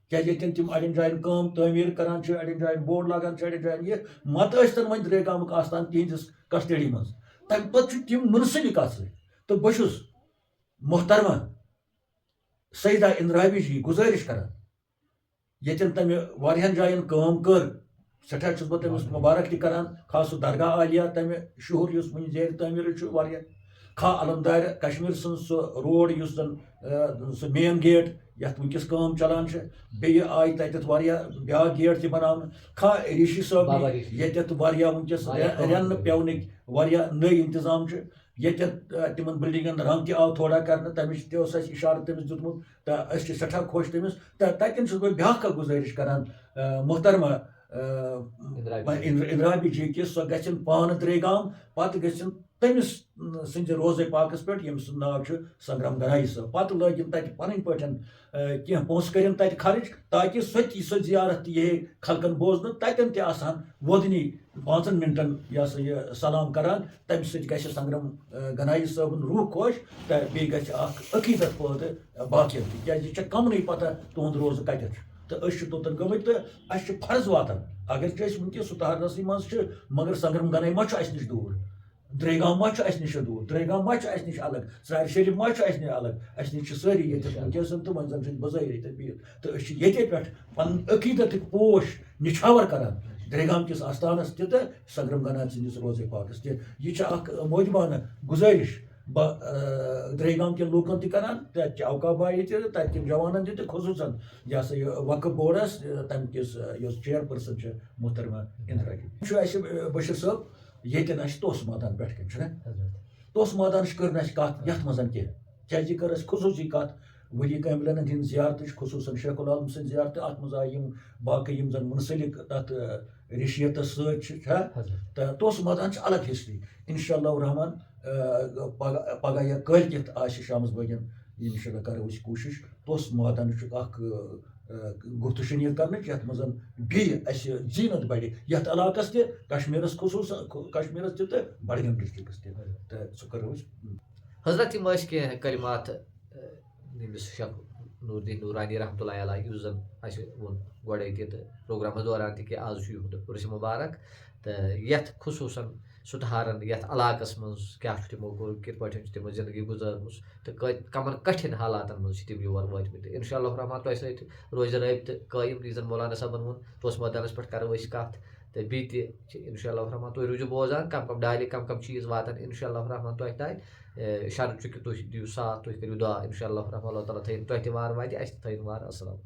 کیازِ ییٚتٮ۪ن تم اڑین جاین کٲم تعمیٖر کران چھِ اڑین جاین بورڈ لاگان چھِ اڑین جاین یہ مت ٲسۍتن وۄنۍ درگامک آستان تہنٛدِس کسٹڈی منٛز تمہِ پتہٕ چھُ تِم منسلک اتھ سۭتۍ تہٕ بہٕ چھُس محترمہ سیدہ اندرابی جی گزٲرش کران ییٚتٮ۪ن تمہِ واریاہن جاین کٲم کٔر سٹھاہ چھُس بہٕ تٔمِس مبارک تہِ کران خاص سُہ درگاہ عالیہ تمہِ شہر یُس وٕنہِ زیرِ تعمیٖر چھُ واریاہ کھا علمدار کشمیٖر سٕنٛز سُہ روڈ یُس زن سُہ مین گیٹ یتھ وٕنکیٚس کٲم چلان چھِ بیٚیہِ آیہِ تتٮ۪تھ واریاہ بیٛاکھ گیٹ تہِ بناونہٕ کھا ریشی صٲب ییٚتٮ۪تھ واریاہ وٕنکیٚس رٮ۪نہٕ پٮ۪ونٕکۍ واریاہ نٔے انتظام چھِ ییٚتٮ۪تھ تِمن بلڈنگن رنگ تہِ آو تھوڑا کرنہٕ تمِچ تہِ اوس اَسہِ اِشارٕ تٔمِس دیُتمُت تہٕ أسۍ چھِ سٮ۪ٹھاہ خۄش تٔمِس تہٕ تتٮ۪ن چھُس بہٕ بیٛاکھ اکھ گُزٲرِش کران محترمہ اندرابی جی کہ سۄ گژھن پانہٕ درگام پتہٕ گژھن تٔمِس سٕنٛدِ روزے پاکس پٮ۪ٹھ ییٚمہِ سُنٛد ناو چھُ سنگرام گنایی صٲب پتہٕ لٲگِن تتہِ پنٕنۍ پٲٹھۍ کینٛہہ پونٛسہٕ کٔرِن تتہِ خرٕچ تاکہِ سۄ زیارت تہِ یِہے خلقن بوزنہٕ تتٮ۪ن تہِ آسہن وۄدنی 5 منٹن یہ سا یہ سلام کران تمہِ سۭتۍ گژھِ سنگرام گنایی صٲبُن روح خۄش تہٕ بیٚیہِ گژھِ اکھ عقیدت پٲدٕ باقین تہِ کیازِ یہِ چھےٚ کمنٕے پتہ تُہُنٛد روزٕ کتٮ۪تھ چھُ تہٕ أسۍ چھِ توٚتن گٔمٕتۍ تہٕ اَسہِ چھُ فرض واتان اگرچہِ أسۍ وٕنکیٚس سُتارنسٕے منٛز چھِ مگر سنگرام گنایی ما چھُ اَسہِ نِش دوٗر درگام ما چھُ اَسہِ نِش دوٗر درگام ما چھُ اَسہِ نِش الگ ژرارِ شریٖف ما چھُ اَسہِ نِش الگ اَسہِ نِش چھِ سٲری ییٚتٮ۪تھ وٕنکیٚس تہٕ وۄنۍ زن چھِ أسۍ بظٲہر ییٚتٮ۪تھ بِہِتھ تہٕ أسۍ چھِ ییٚتے پٮ۪ٹھ پنُن عقیدتٕکۍ پوش نِچھاور کران درگام کِس آستانس تہِ تہٕ سنگرام گنایی سٕنٛدِس روزے پاکس تہِ یہِ چھِ اکھ موجبانہٕ گُزٲرِش بہٕ درگام کٮ۪ن لوٗکن تہِ کران تتہِ چہِ اوقاف بایہِ تہِ تتہِ کٮ۪ن جوانن تہِ تہٕ خصوٗصن یہ سا یہِ وقف بورڈس تمہِ کِس یۄس چیر پٔرسن چھِ محترمہ اندرابی چھُ اَسہِ بشیر صٲب ییٚتٮ۪ن اَسہِ توسہٕ مٲدان پٮ۪ٹھ کَنۍ چھُنہ توسہٕ مٲدانٕچ کٔر نہٕ اَسہِ کَتھ یَتھ منٛز کینٛہہ کیازِ یہِ کٔر اَسہِ خصوٗصی کَتھ ؤلی کاملَن ہٕنٛدۍ زیارتٕچ خصوٗصن شیخ العالم سٕنٛدۍ زیارتہٕ اَتھ منٛز آیہِ یِم باقٕے یِم زن مُنسلِک تَتھ ریشیتس سۭتۍ چھِ تہٕ توسہٕ مٲدان چھِ الگ ہسٹری انشاء اللہ رحمان پگہہ یا کٲلکٮ۪تھ آسہِ شامس بٲگٮ۪ن انشاء اللہ کرو أسۍ کوٗشِش توسہٕ مٲدانٕچ اکھ گُفتہٕ شنیٖد کرنٕچ یتھ منٛز بیٚیہِ اَسہِ زیٖنت بڑِ یتھ علاقس تہِ کشمیٖرس خصوٗصن کشمیٖرس تہِ تہٕ بڈگام ڈسٹرکس تہِ تہٕ سُہ کرو أسۍ حضرت یِم ٲسۍ کینٛہہ کلمات ییٚمِس شیخ نوٗر الدیٖن نوٗرانی رحمتہ اللہ علیہ یُس زن اَسہِ ووٚن گۄڈے تہِ تہٕ پروگرامس دوران تہِ کہِ آز چھُ یِہُنٛد عُرسہِ مُبارک تہٕ یتھ خصوٗصن سُتھارن یتھ علاقس منٛز کیاہ چھُ تِمو کوٚر کِتھ پٲٹھۍ چھِ تِمو زندگی گُزٲرمٕژ تہٕ کمن کٹھِن حالاتن منٛز چھِ تِم یور وٲتمٕتۍ تہٕ انشاء اللہ رحمان تۄہہِ سۭتۍ روزِ رٲبطہٕ قٲیِم یُس زن مولانا صٲبن ووٚن توسہٕ مٲدانس پٮ۪ٹھ کرو أسۍ کتھ تہٕ بیٚیہِ تہِ چھِ انشاء اللہ رحمان تُہۍ روٗزِو بوزان کم ڈالہِ کم چیٖز واتن انشاء اللہ رحمان تۄہہِ تانۍ شرط چھُ کہِ تُہۍ دِیِو ساتھ تُہۍ کٔرِو دعا انشاء اللہ رحمان اللہ تعالیٰ تھٲیِن تۄہہِ تہِ وارٕ واتہِ اَسہِ تہِ تھٲیِن وارٕ السلام